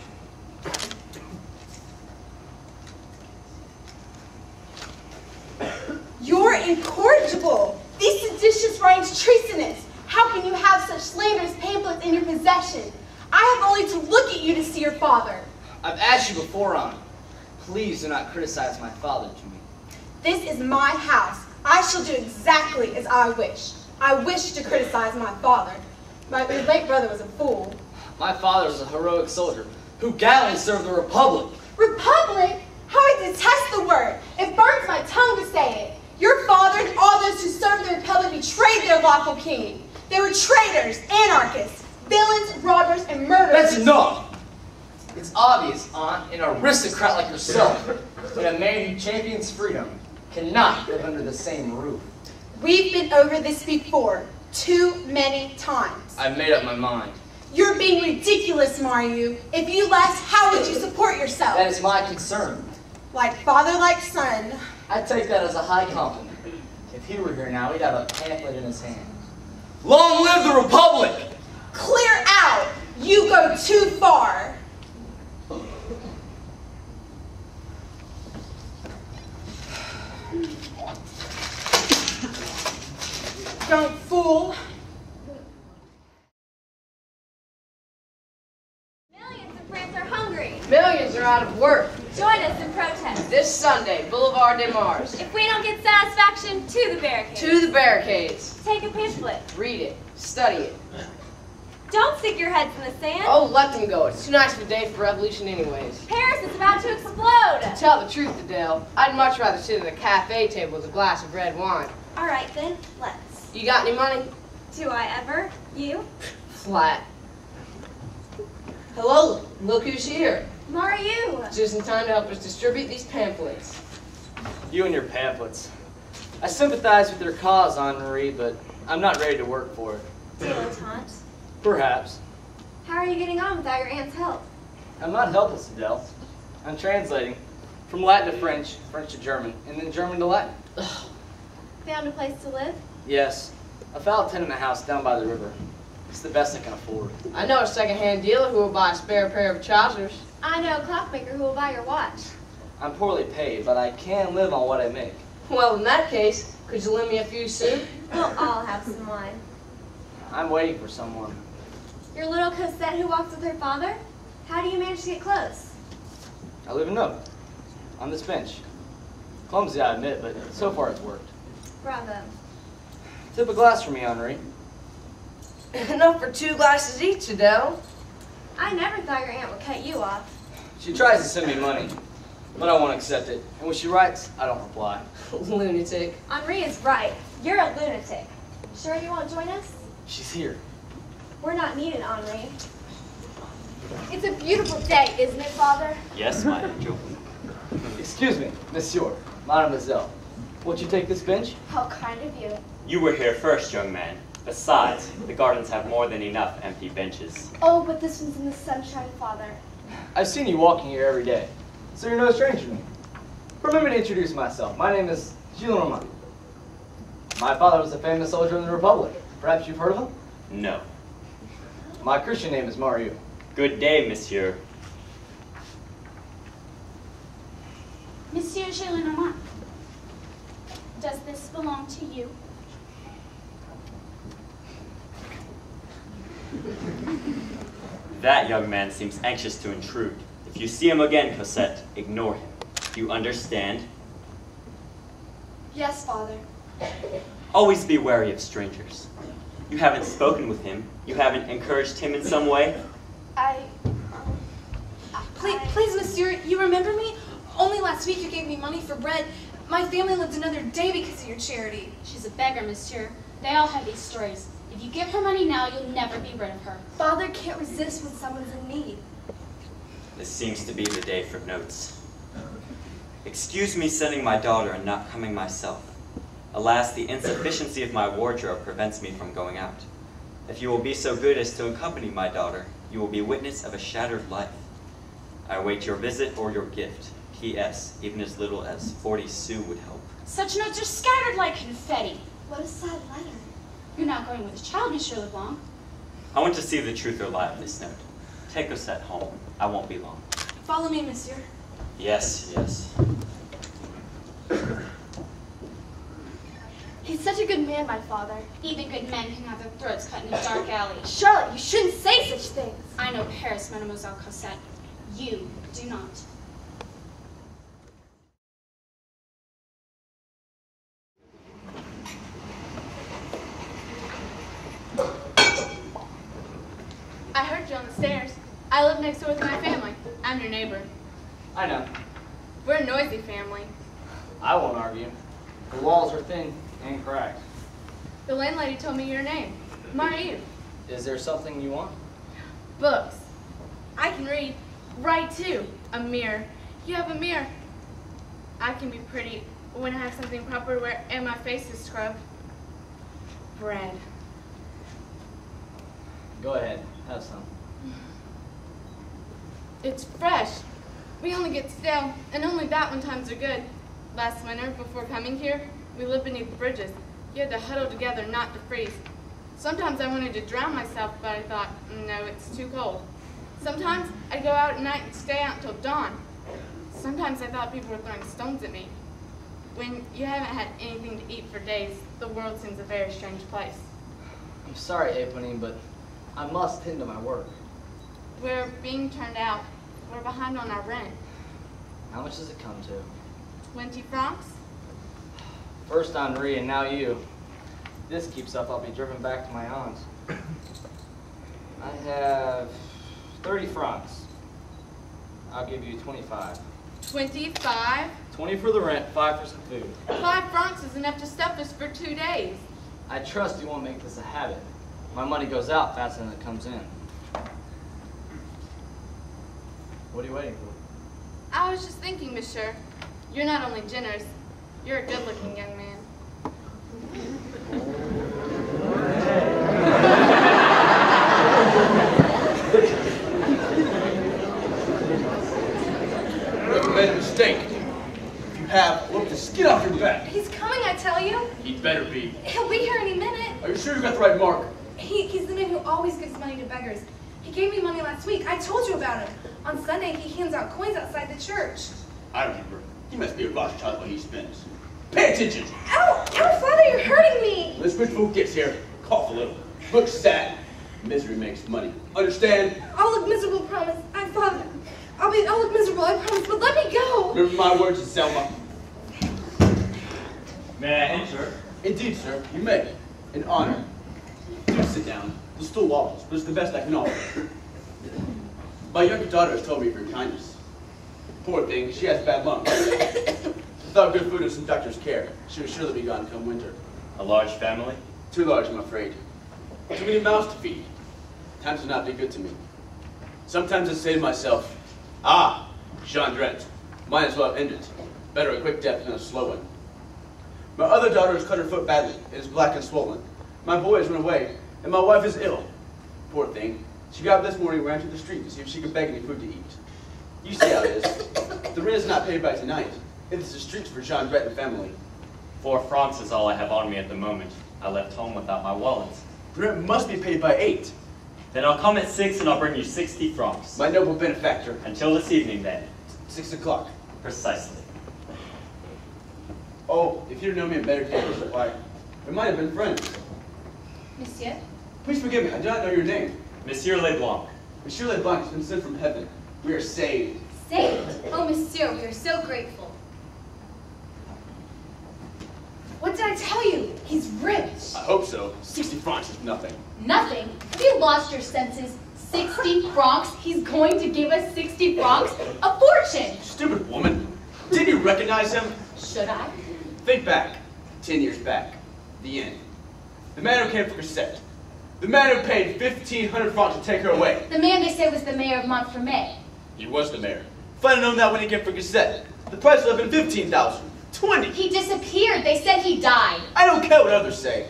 You're incorrigible. These seditious writings treasonous. How can you have such slanderous pamphlets in your possession? I have only to look at you to see your father. I've asked you before, Aunt. Please do not criticize my father to me. This is my house. I shall do exactly as I wish. I wish to criticize my father. My late brother was a fool. My father was a heroic soldier who gallantly served the Republic. Republic? How I detest the word. It burns my tongue to say it. Your father and all those who served the Republic betrayed their lawful king. They were traitors, anarchists, villains, robbers, and murderers. That's enough! It's obvious, Aunt, an aristocrat like yourself, and a man who champions freedom cannot live under the same roof. We've been over this before, too many times. I've made up my mind. You're being ridiculous, Mario. If you left, how would you support yourself? That is my concern. Like father, like son. I take that as a high compliment. If he were here now, he'd have a pamphlet in his hand. Long live the Republic! Clear out! You go too far. Don't fool. Millions of France are hungry. Millions are out of work. Join us in protest. This Sunday, Boulevard de Mars. If we don't get satisfaction, to the barricades. To the barricades. Take a pamphlet. Read it. Study it. Don't stick your heads in the sand. Oh, let them go. It's too nice of a day for revolution anyways. Paris is about to explode. To tell the truth, Adele, I'd much rather sit at a cafe table with a glass of red wine. All right, then, let's. You got any money? Do I ever? You? Flat. Hello, look who's here. Mario. Just in time to help us distribute these pamphlets. You and your pamphlets. I sympathize with your cause, Henri, but I'm not ready to work for it. Dilettante. Perhaps. How are you getting on without your aunt's help? I'm not helpless, Adele. I'm translating from Latin to French, French to German, and then German to Latin. Found a place to live? Yes. I found a tenement house down by the river. It's the best I can afford. I know a second-hand dealer who will buy a spare pair of trousers. I know a clockmaker who will buy your watch. I'm poorly paid, but I can live on what I make. Well, in that case, could you lend me a few sous? We'll all have some wine. I'm waiting for someone. Your little Cosette who walks with her father? How do you manage to get close? I leave a note on this bench. Clumsy, I admit, but so far it's worked. Bravo. Tip a glass for me, Henri. Enough for 2 glasses each, Adele. I never thought your aunt would cut you off. She tries to send me money, but I won't accept it. And when she writes, I don't reply. Lunatic. Henri is right. You're a lunatic. Sure you won't join us? She's here. We're not needed, Henri. It's a beautiful day, isn't it, Father? Yes, my angel. Excuse me, monsieur, mademoiselle. Won't you take this bench? How kind of you. You were here first, young man. Besides, the gardens have more than enough empty benches. Oh, but this one's in the sunshine, Father. I've seen you walking here every day, so you're no stranger to me. Permit me to introduce myself. My name is Gillenormand. My father was a famous soldier in the Republic. Perhaps you've heard of him? No. My Christian name is Mario. Good day, monsieur. Monsieur Gillenormand, does this belong to you? That young man seems anxious to intrude. If you see him again, Cosette, ignore him. You understand? Yes, Father. Always be wary of strangers. You haven't spoken with him. You haven't encouraged him in some way. Please, monsieur, you remember me? Only last week you gave me money for bread. My family lived another day because of your charity. She's a beggar, monsieur. They all have these stories. If you give her money now, you'll never be rid of her. Father can't resist when someone's in need. This seems to be the day for notes. Excuse me sending my daughter and not coming myself. Alas, the insufficiency of my wardrobe prevents me from going out. If you will be so good as to accompany my daughter, you will be witness of a shattered life. I await your visit or your gift. P.S. Even as little as 40 sous would help. Such notes are scattered like confetti. What a sad letter. You're not going with a child, Monsieur Leblanc. I want to see the truth or lie of this note. Take Cosette home. I won't be long. Follow me, monsieur. Yes, yes. He's such a good man, my father. Even good men can have their throats cut in a dark alley. Charlotte, you shouldn't say such things. I know Paris, Mademoiselle Cosette. You do not. I heard you on the stairs. I live next door with my family. I'm your neighbor. I know. We're a noisy family. I won't argue. The walls are thin and cracked. The landlady told me your name. Marie. Is there something you want? Books. I can read. Write too. A mirror. You have a mirror. I can be pretty when I have something proper to wear and my face is scrubbed. Bread. Go ahead. Have some. It's fresh. We only get stale, and only that when times are good. Last winter, before coming here, we lived beneath the bridges. You had to huddle together not to freeze. Sometimes I wanted to drown myself, but I thought, no, it's too cold. Sometimes I'd go out at night and stay out until dawn. Sometimes I thought people were throwing stones at me. When you haven't had anything to eat for days, the world seems a very strange place. I'm sorry, Eponine, but I must tend to my work. We're being turned out. We're behind on our rent. How much does it come to? 20 francs? First Henri, and now you. If this keeps up, I'll be driven back to my aunt's. I have 30 francs. I'll give you 25. 25? 20 for the rent, 5 for some food. 5 francs is enough to stuff us for 2 days. I trust you won't make this a habit. My money goes out faster than it comes in. What are you waiting for? I was just thinking, monsieur. You're not only generous, you're a good-looking young man. You have made a mistake. If you have, look the skin off your back. He's coming, I tell you. He'd better be. He'll be here any minute. Are you sure you got the right mark? He's the man who always gives money to beggars. He gave me money last week. I told you about him. On Sunday, he hands out coins outside the church. I remember. He must be a Rothschild when he spends. Pay attention! Ow! Ow, Father, you're hurting me! When this rich fool gets here, cough a little. Look sad. Misery makes money. Understand? I'll look miserable, promise. Father. I'll look miserable, I promise, but let me go! Remember my words to Selma. May I enter? Indeed, sir. You may. In honor. Do sit down. The stool wobbles, but it's the best I can offer. My younger daughter has told me of your kindness. Poor thing, she has bad lungs. Without good food and some doctor's care, she would surely be gone come winter. A large family? Too large, I'm afraid. Too many mouths to feed. Times have not been good to me. Sometimes I say to myself, ah, Jondrette, might as well end it. Better a quick death than a slow one. My other daughter has cut her foot badly. It is black and swollen. My boy has run away, and my wife is ill. Poor thing. She got up this morning and ran to the street to see if she could beg any food to eat. You see how it is. The rent is not paid by tonight. It is the streets for Jondrette and family. 4 francs is all I have on me at the moment. I left home without my wallet. The rent must be paid by 8. Then I'll come at 6 and I'll bring you 60 francs. My noble benefactor. Until this evening, then. 6 o'clock. Precisely. Oh, if you'd known me in better days, why, we might have been friends. Monsieur? Please forgive me, I do not know your name. Monsieur Leblanc. Monsieur Leblanc has been sent from heaven. We are saved. Saved? Oh, monsieur, we are so grateful. What did I tell you? He's rich. I hope so. 60 francs is nothing. Nothing? Have you lost your senses? 60 francs? He's going to give us 60 francs? A fortune! Stupid woman. Didn't you recognize him? Should I? Think back. 10 years back. The end. The man who came for Cosette. The man who paid 1,500 francs to take her away. The man they say was the mayor of Montfermeil. He was the mayor. If I'd have known that when he came for Cosette, The price would have been 15,000. 20. He disappeared. They said he died. I don't care what others say.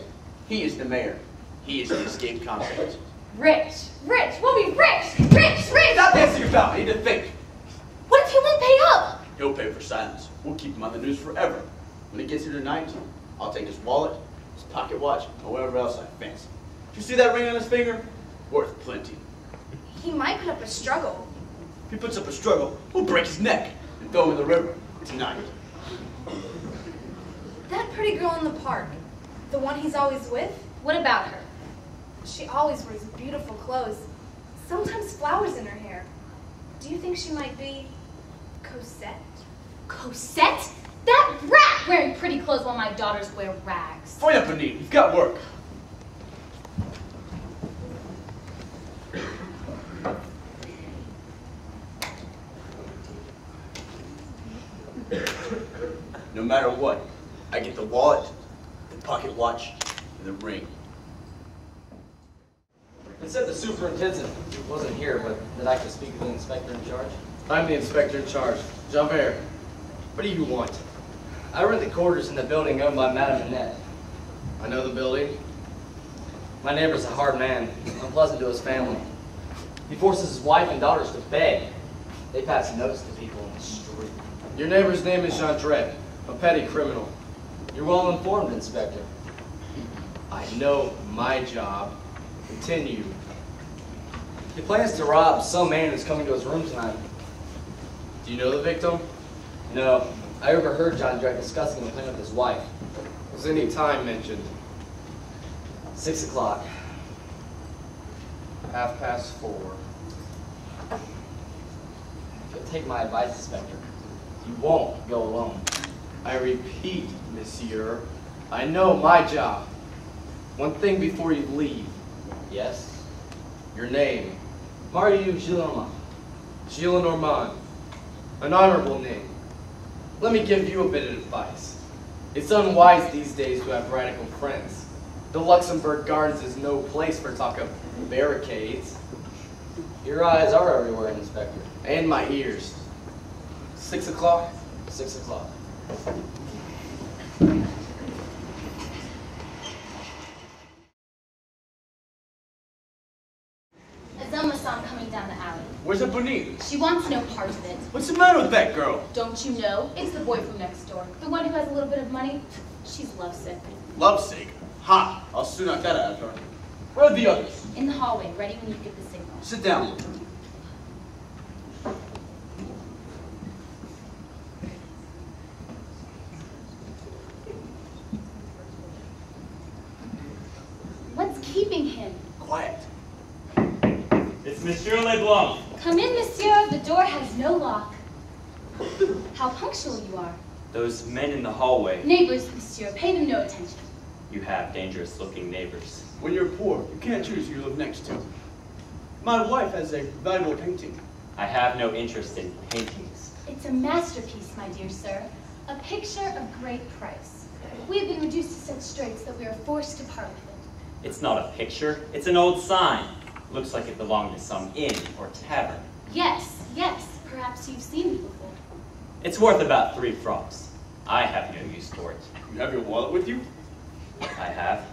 He is the mayor. He is the escaped convict. Rich. Rich. We'll be rich. Rich. Rich. Stop dancing about. I need to think. What if he won't pay up? He'll pay for silence. We'll keep him on the news forever. When he gets here tonight, I'll take his wallet, his pocket watch, or whatever else I fancy. Do you see that ring on his finger? Worth plenty. He might put up a struggle. If he puts up a struggle, we'll break his neck and throw him in the river tonight. That pretty girl in the park, the one he's always with? What about her? She always wears beautiful clothes, sometimes flowers in her hair. Do you think she might be Cosette? Cosette? That rat wearing pretty clothes while my daughters wear rags. Hurry up, Anita. You've got work. No matter what, I get the wallet, the pocket watch, and the ring. It said the superintendent wasn't here, but that I could speak with the inspector in charge. I'm the inspector in charge. Javert, what do you want? I rent the quarters in the building owned by Madame Annette. I know the building. My neighbor's a hard man, unpleasant to his family. He forces his wife and daughters to beg. They pass notes to people in the street. Your neighbor's name is Jondrette, a petty criminal. You're well informed, Inspector. I know my job. Continue. He plans to rob some man who's coming to his room tonight. Do you know the victim? No. I overheard Jondrette discussing the plan with his wife. Was any time mentioned? 6 o'clock. 4:30. If you'll take my advice, Inspector, you won't go alone. I repeat, monsieur, I know my job. One thing before you leave. Yes? Your name. Mario Gillenormand. Gillenormand. An honorable name. Let me give you a bit of advice. It's unwise these days to have radical friends. The Luxembourg Gardens is no place for talk of barricades. Your eyes are everywhere, Inspector. And my ears. 6 o'clock? 6 o'clock. Azuma saw him coming down the alley. Where's the Bonnie? She wants no part of it. What's the matter with that girl? Don't you know? It's the boy from next door. The one who has a little bit of money. She's lovesick. Lovesick? Ha! I'll soon knock that out of her. Where are the others? In the hallway, ready when you give the signal. Sit down. What's keeping him? Quiet. It's Monsieur Leblanc. Come in, monsieur. The door has no lock. How punctual you are. Those men in the hallway. Neighbors, monsieur. Pay them no attention. You have dangerous-looking neighbors. When you're poor, you can't choose who you live next to. My wife has a valuable painting. I have no interest in paintings. It's a masterpiece, my dear sir. A picture of great price. We have been reduced to such straits that we are forced to part with it. It's not a picture. It's an old sign. Looks like it belonged to some inn or tavern. Yes, yes. Perhaps you've seen it before. It's worth about 3 francs. I have no use for it. You have your wallet with you? I have.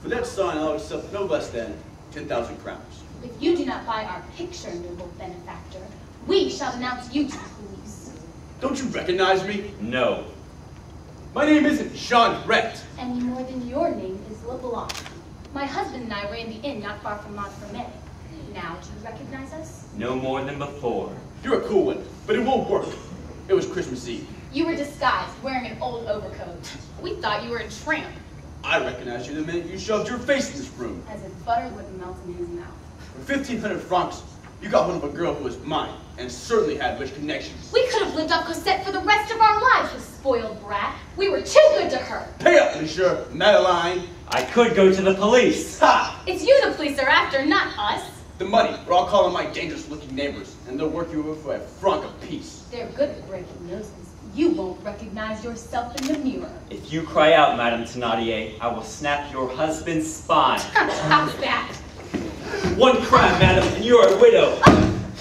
For that sign, I'll accept no less than 10,000 crowns. If you do not buy our picture, noble benefactor, we shall denounce you to the police. Don't you recognize me? No. My name isn't Jondrette. Any more than your name is LeBlanc. My husband and I were in the inn not far from Montfermeil. Now, do you recognize us? No more than before. You're a cool one, but it won't work. It was Christmas Eve. You were disguised, wearing an old overcoat. We thought you were a tramp. I recognized you the minute you shoved your face in this room. As if butter wouldn't melt in his mouth. For 1,500 francs, you got hold of a girl who was mine, and certainly had rich connections. We could have lived off Cosette for the rest of our lives, you spoiled brat. We were too good to her. Pay up, Monsieur Madeline. I could go to the police. Ha! It's you the police are after, not us. The money, or I'll call on my dangerous-looking neighbors, and they'll work you over for a franc apiece. They're good at breaking noses. You won't recognize yourself in the mirror. If you cry out, Madame Thénardier, I will snap your husband's spine. How's that? 1 crab, madam, and you are a widow.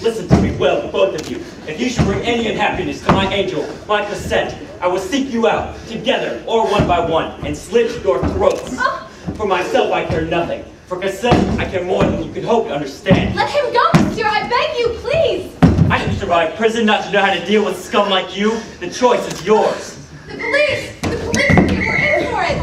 Listen to me well, both of you. If you should bring any unhappiness to my angel, my Cosette, I will seek you out, together or one by one, and slit your throats. For myself, I care nothing. For Cosette, I care more than you could hope to understand. Let him go, monsieur, I beg you, please! I have survived prison not to know how to deal with scum like you. The choice is yours. The police! The police! We're in for it!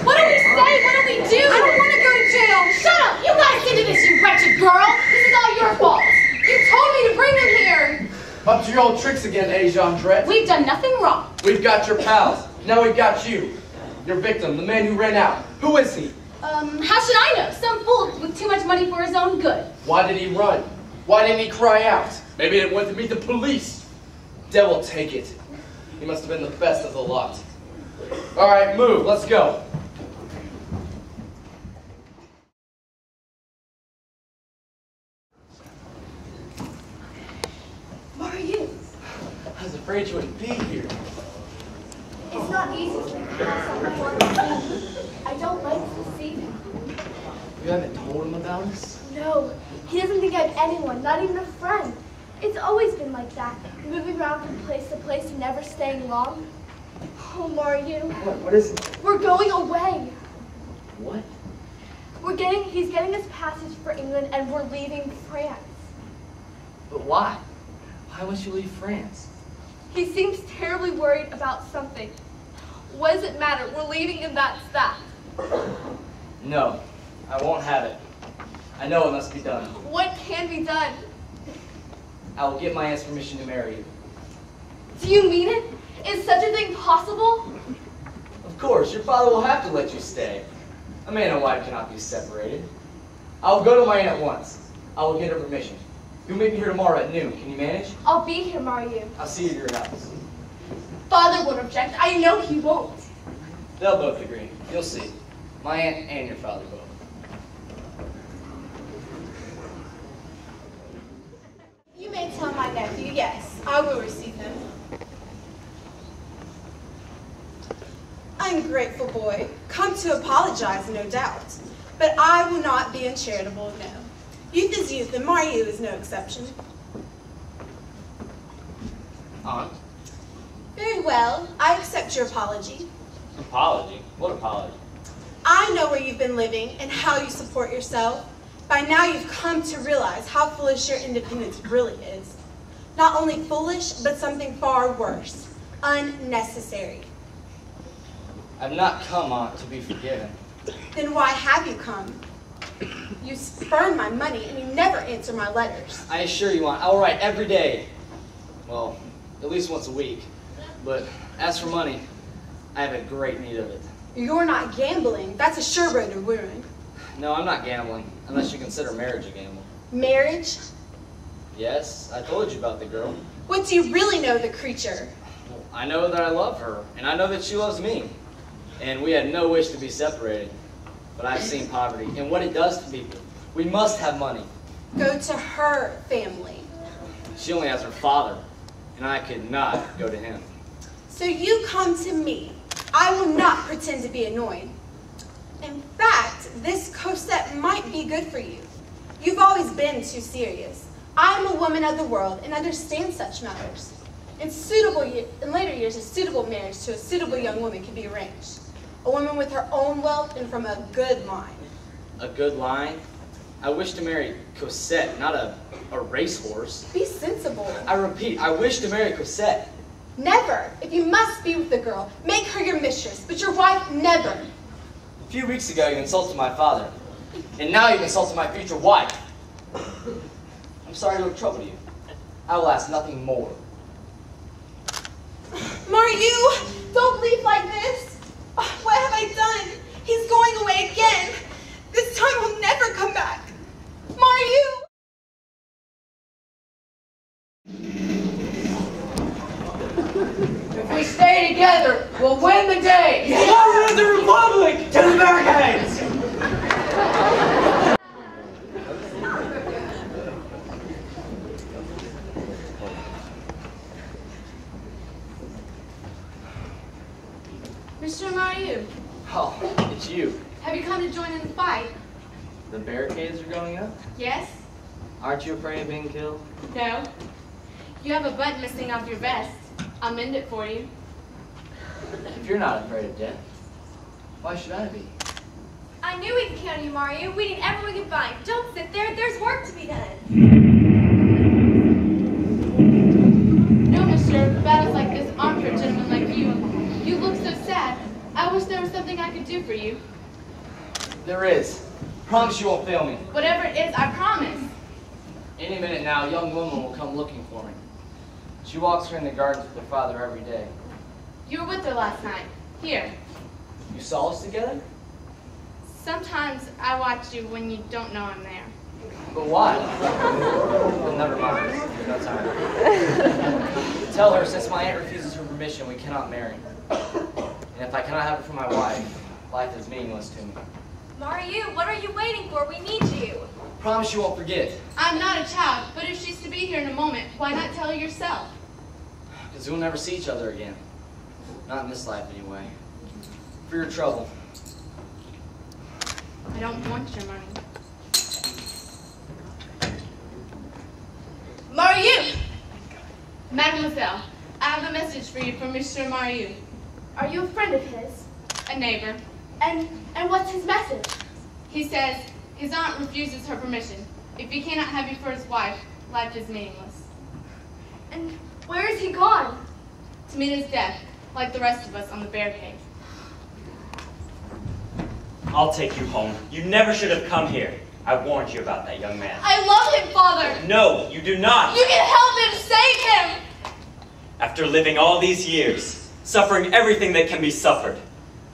What do we say? What do we do? I don't want to go to jail! Shut up! You got us into this, you wretched girl! This is all your fault! You told me to bring them here! Up to your old tricks again, Jondrette. We've done nothing wrong. We've got your pals. Now we've got you. Your victim, the man who ran out. Who is he? How should I know? Some fool with too much money for his own good. Why did he run? Why didn't he cry out? Maybe he went to meet the police. Devil take it. He must have been the best of the lot. All right, move. Let's go. Mario, I was afraid you wouldn't be here. it's not easy to have someone want to see me. I don't like to see him. You haven't told him about us? No, he doesn't think I have anyone, not even a friend. It's always been like that, moving around from place to place and never staying long. Oh, Mario. What is it? We're going away. What? He's getting us passage for England and we're leaving France. But why? Why must you leave France? He seems terribly worried about something. What does it matter? We're leaving and that's that. No, I won't have it. I know it must be done. What can be done? I will get my aunt's permission to marry you. Do you mean it? Is such a thing possible? Of course, your father will have to let you stay. A man and wife cannot be separated. I will go to my aunt at once. I will get her permission. You'll meet me here tomorrow at noon. Can you manage? I'll be here, Mario. I'll see you at your house. Father won't object. I know he won't. They'll both agree. You'll see. My aunt and your father both. You may tell my nephew, yes, I will receive him. Ungrateful boy, come to apologize, no doubt. But I will not be uncharitable, no. Youth is youth, and Mario is no exception. Aunt? Very well, I accept your apology. Apology? What apology? I know where you've been living and how you support yourself. By now you've come to realize how foolish your independence really is. Not only foolish, but something far worse. Unnecessary. I've not come, Aunt, to be forgiven. Then why have you come? You spurn my money and you never answer my letters. I assure you, Aunt, I will write every day. Well, at least once a week. But as for money, I have a great need of it. You're not gambling. That's a sure road to ruin. No, I'm not gambling, unless you consider marriage a gamble. Marriage? Yes, I told you about the girl. What do you really know of the creature? Well, I know that I love her, and I know that she loves me. And we had no wish to be separated. But I've seen poverty and what it does to people. We must have money. Go to her family. She only has her father, and I could not go to him. So you come to me. I will not pretend to be annoyed. In fact, this Cosette might be good for you. You've always been too serious. I am a woman of the world and understand such matters. In later years, a suitable marriage to a suitable young woman can be arranged. A woman with her own wealth and from a good line. A good line? I wish to marry Cosette, not a racehorse. Be sensible. I repeat, I wish to marry Cosette. Never. If you must be with the girl, make her your mistress, but your wife never. A few weeks ago, you insulted my father, and now you've insulted my future wife. I'm sorry to have troubled you. I will ask nothing more. Mario, don't leave like this. Oh, what have I done? He's going away again. This time he'll never come back. Mario! If we stay together, we'll win the day! Long live the Republic! To the barricades! Mr. Mario, Oh, it's you. have you come to join in the fight? The barricades are going up? Yes? Aren't you afraid of being killed? No. You have a button missing off your vest. I'll mend it for you. If you're not afraid of death, why should I be? I knew we could count on you, Mario. We need everyone we can find. Don't sit there. There's work to be done. No, monsieur. Battles like this aren't for a gentleman like you. You look so sad. I wish there was something I could do for you. There is. Promise you won't fail me. Whatever it is, I promise. Any minute now, a young woman will come looking for me. She walks here in the gardens with her father every day. You were with her last night. Here. You saw us together? Sometimes I watch you when you don't know I'm there. But why? Well, never mind. There's no time. Tell her, since my aunt refuses her permission, we cannot marry. And if I cannot have her for my wife, life is meaningless to me. Mario, what are you waiting for? We need you. Promise you won't forget. I'm not a child, but if she's to be here in a moment, why not tell her yourself? Because we'll never see each other again. Not in this life, anyway. For your trouble. I don't want your money. Mario! Mademoiselle, I have a message for you from Mr. Mario. Are you a friend of his? A neighbor. And what's his message? He says his aunt refuses her permission. If he cannot have you for his wife, life is meaningless. And where is he gone? To meet his death, like the rest of us on the barricade. I'll take you home. You never should have come here. I warned you about that young man. I love him, Father! No, you do not! You can help him! Save him! After living all these years, suffering everything that can be suffered,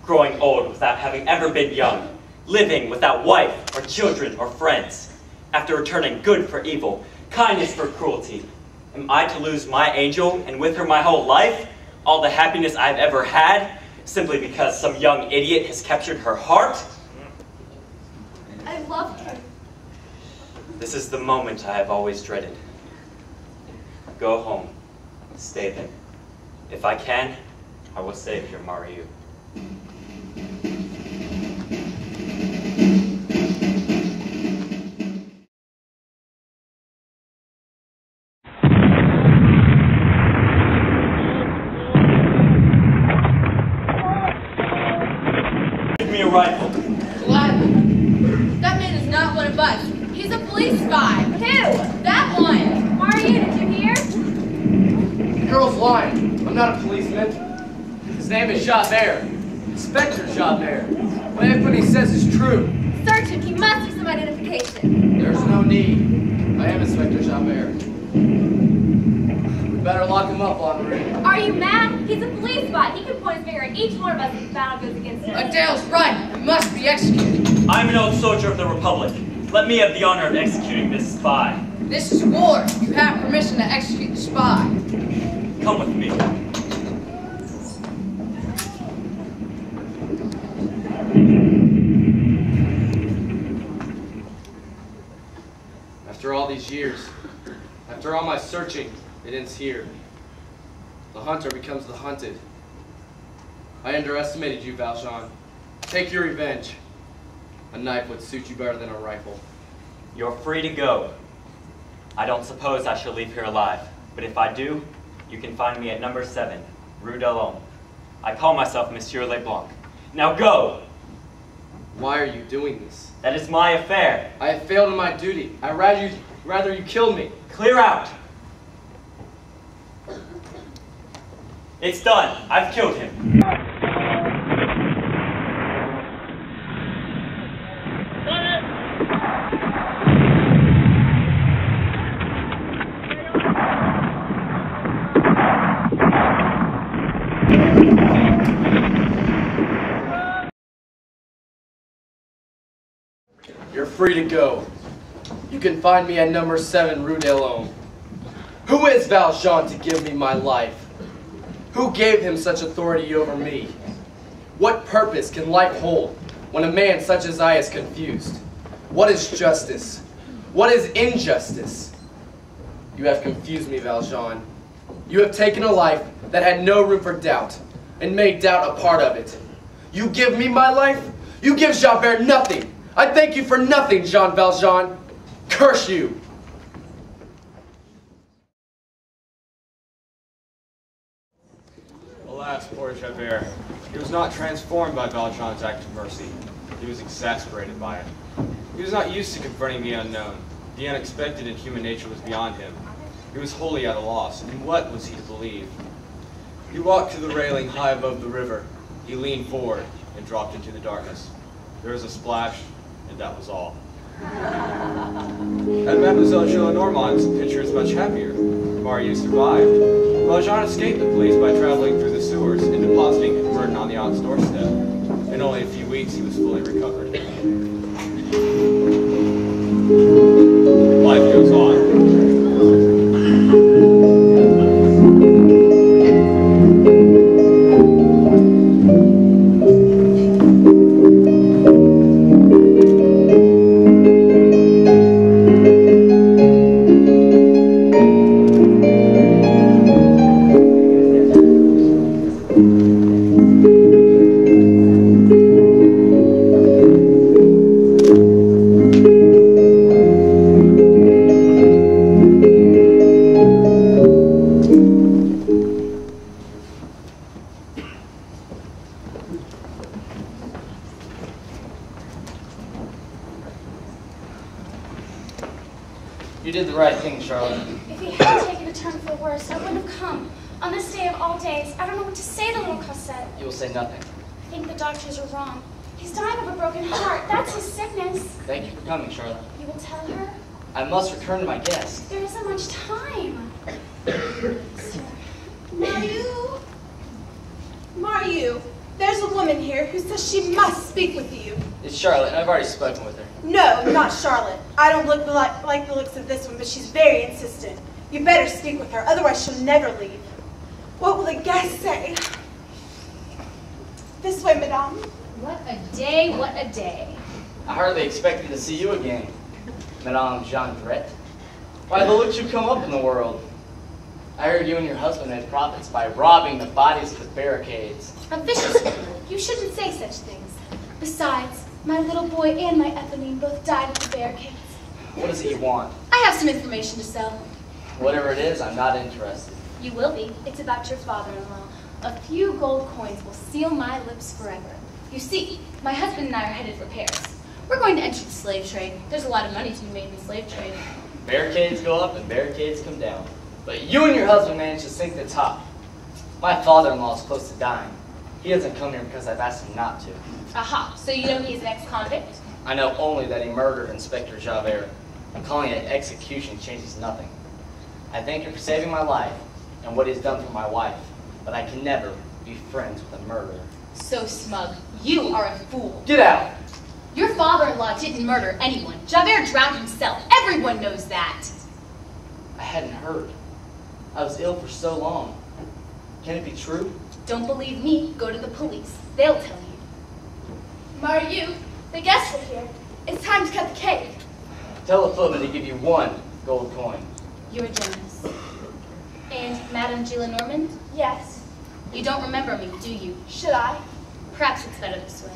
growing old without having ever been young, living without wife or children or friends, after returning good for evil, kindness for cruelty, am I to lose my angel and with her my whole life, all the happiness I've ever had, simply because some young idiot has captured her heart? I love him. This is the moment I have always dreaded. Go home. Stay there. If I can, I will save your Mario. Give me a rifle. Gladly. That man is not one of us. He's a police spy. Who? That one. Mario, did you hear? The girl's lying. I'm not a policeman. His name is Javert. Inspector Javert. What everybody says is true. Search him. He must have some identification. There's no need. I am Inspector Javert. We better lock him up, Henri. Are you mad? He's a police spy. He can point his finger at each one of us if the battle goes against him. Adele's right. He must be executed. I'm an old soldier of the Republic. Let me have the honor of executing this spy. This is war. You have permission to execute the spy. Come with me. After all these years, after all my searching, it ends here. The hunter becomes the hunted. I underestimated you, Valjean. Take your revenge. A knife would suit you better than a rifle. You're free to go. I don't suppose I shall leave here alive, but if I do, you can find me at number 7, Rue d'Alhomme. I call myself Monsieur Leblanc. Now go! Why are you doing this? That is my affair. I have failed in my duty. I'd rather you killed me. Clear out! It's done. I've killed him. You're free to go. You can find me at number 7, Rue d'Alhomme. Who is Valjean to give me my life? Who gave him such authority over me? What purpose can life hold when a man such as I is confused? What is justice? What is injustice? You have confused me, Valjean. You have taken a life that had no room for doubt and made doubt a part of it. You give me my life? You give Javert nothing. I thank you for nothing, Jean Valjean. Curse you. poor Javert. He was not transformed by Valjean's act of mercy. He was exasperated by it. He was not used to confronting the unknown. The unexpected in human nature was beyond him. He was wholly at a loss. And what was he to believe? He walked to the railing high above the river. He leaned forward and dropped into the darkness. There was a splash, and that was all. And Mademoiselle Gillenormand's picture is much happier. Marius survived. Valjean escaped the police by traveling through the sewers and depositing his burden on the aunt's doorstep. In only a few weeks, he was fully recovered. Life goes on. You did the right thing, Charlotte. If he had taken a turn for the worse, I wouldn't have come. On this day of all days, I don't know what to say to little Cosette. You will say nothing. I think the doctors are wrong. He's dying of a broken heart. That's his sickness. Thank you for coming, Charlotte. You will tell her? I must return to my guest. There isn't much time. Mariu? Mariu, there's a woman here who says she must speak with you. It's Charlotte, and I've already spoken with her. No, not Charlotte. I don't look like the looks of this one, but she's very insistent. You better speak with her, otherwise she'll never leave. What will the guests say? This way, madame. What a day, what a day. I hardly expected to see you again, Madame Jondrette. Why, the looks you come up in the world. I heard you and your husband made profits by robbing the bodies of the barricades. A vicious woman. You shouldn't say such things. Besides, my little boy and my Eponine both died at the barricades. What is it you want? I have some information to sell. Whatever it is, I'm not interested. You will be. It's about your father-in-law. A few gold coins will seal my lips forever. You see, my husband and I are headed for Paris. We're going to enter the slave trade. There's a lot of money to be made in the slave trade. Barricades go up and barricades come down. But you and your husband managed to sink the top. My father-in-law is close to dying. He doesn't come here because I've asked him not to. Aha, so you know he's an ex-convict? I know only that he murdered Inspector Javert. Calling it execution changes nothing. I thank you for saving my life and what he's done for my wife, but I can never be friends with a murderer. So smug. You are a fool. Get out! Your father-in-law didn't murder anyone. Javert drowned himself. Everyone knows that. I hadn't heard. I was ill for so long. Can it be true? Don't believe me, go to the police. They'll tell you. Mariu, the guests are here. It's time to cut the cake. Tell the footman to give you 1 gold coin. You're generous. And Madame Gillenormand? Yes. You don't remember me, do you? Should I? Perhaps it's better this way.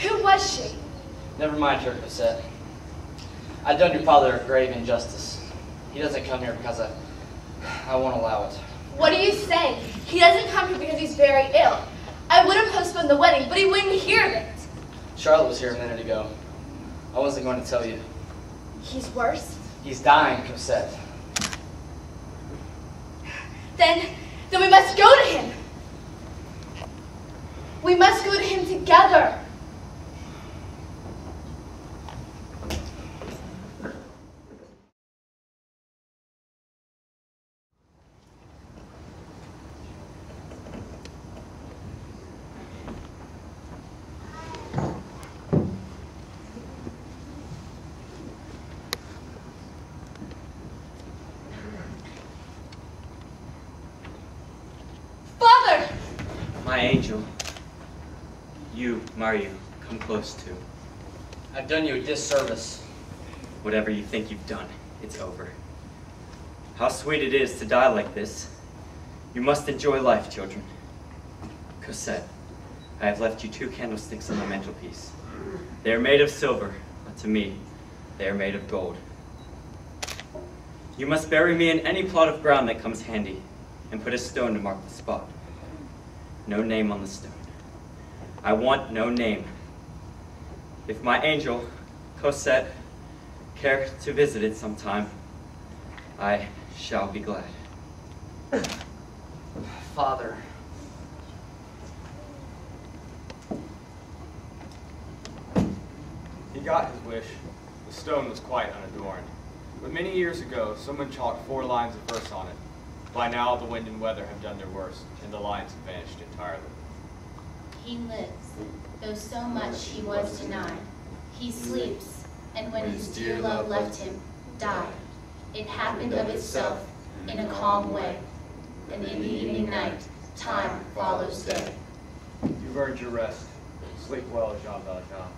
Who was she? Never mind her, Cosette. I've done your father a grave injustice. He doesn't come here because I won't allow it. What do you say? He doesn't come here because he's very ill. I would have postponed the wedding, but he wouldn't hear of it. Charlotte was here a minute ago. I wasn't going to tell you. He's worse? He's dying, Cosette. Then we must go to him. We must go to him together. My angel, you, Mariu, come close to. I've done you a disservice. Whatever you think you've done, it's over. How sweet it is to die like this. You must enjoy life, children. Cosette, I have left you 2 candlesticks on the mantelpiece. They are made of silver, but to me, they are made of gold. You must bury me in any plot of ground that comes handy. and put a stone to mark the spot. No name on the stone. I want no name. If my angel, Cosette, care to visit it sometime, I shall be glad. Father. He got his wish. The stone was quite unadorned. But many years ago, someone chalked 4 lines of verse on it. By now, the wind and weather have done their worst, and the lines have vanished entirely. He lives, though so much he was denied. He sleeps, and when his dear love left him, died. It happened of itself, in a calm way. And in the evening night, time follows day. You've earned your rest. Sleep well, Jean Valjean.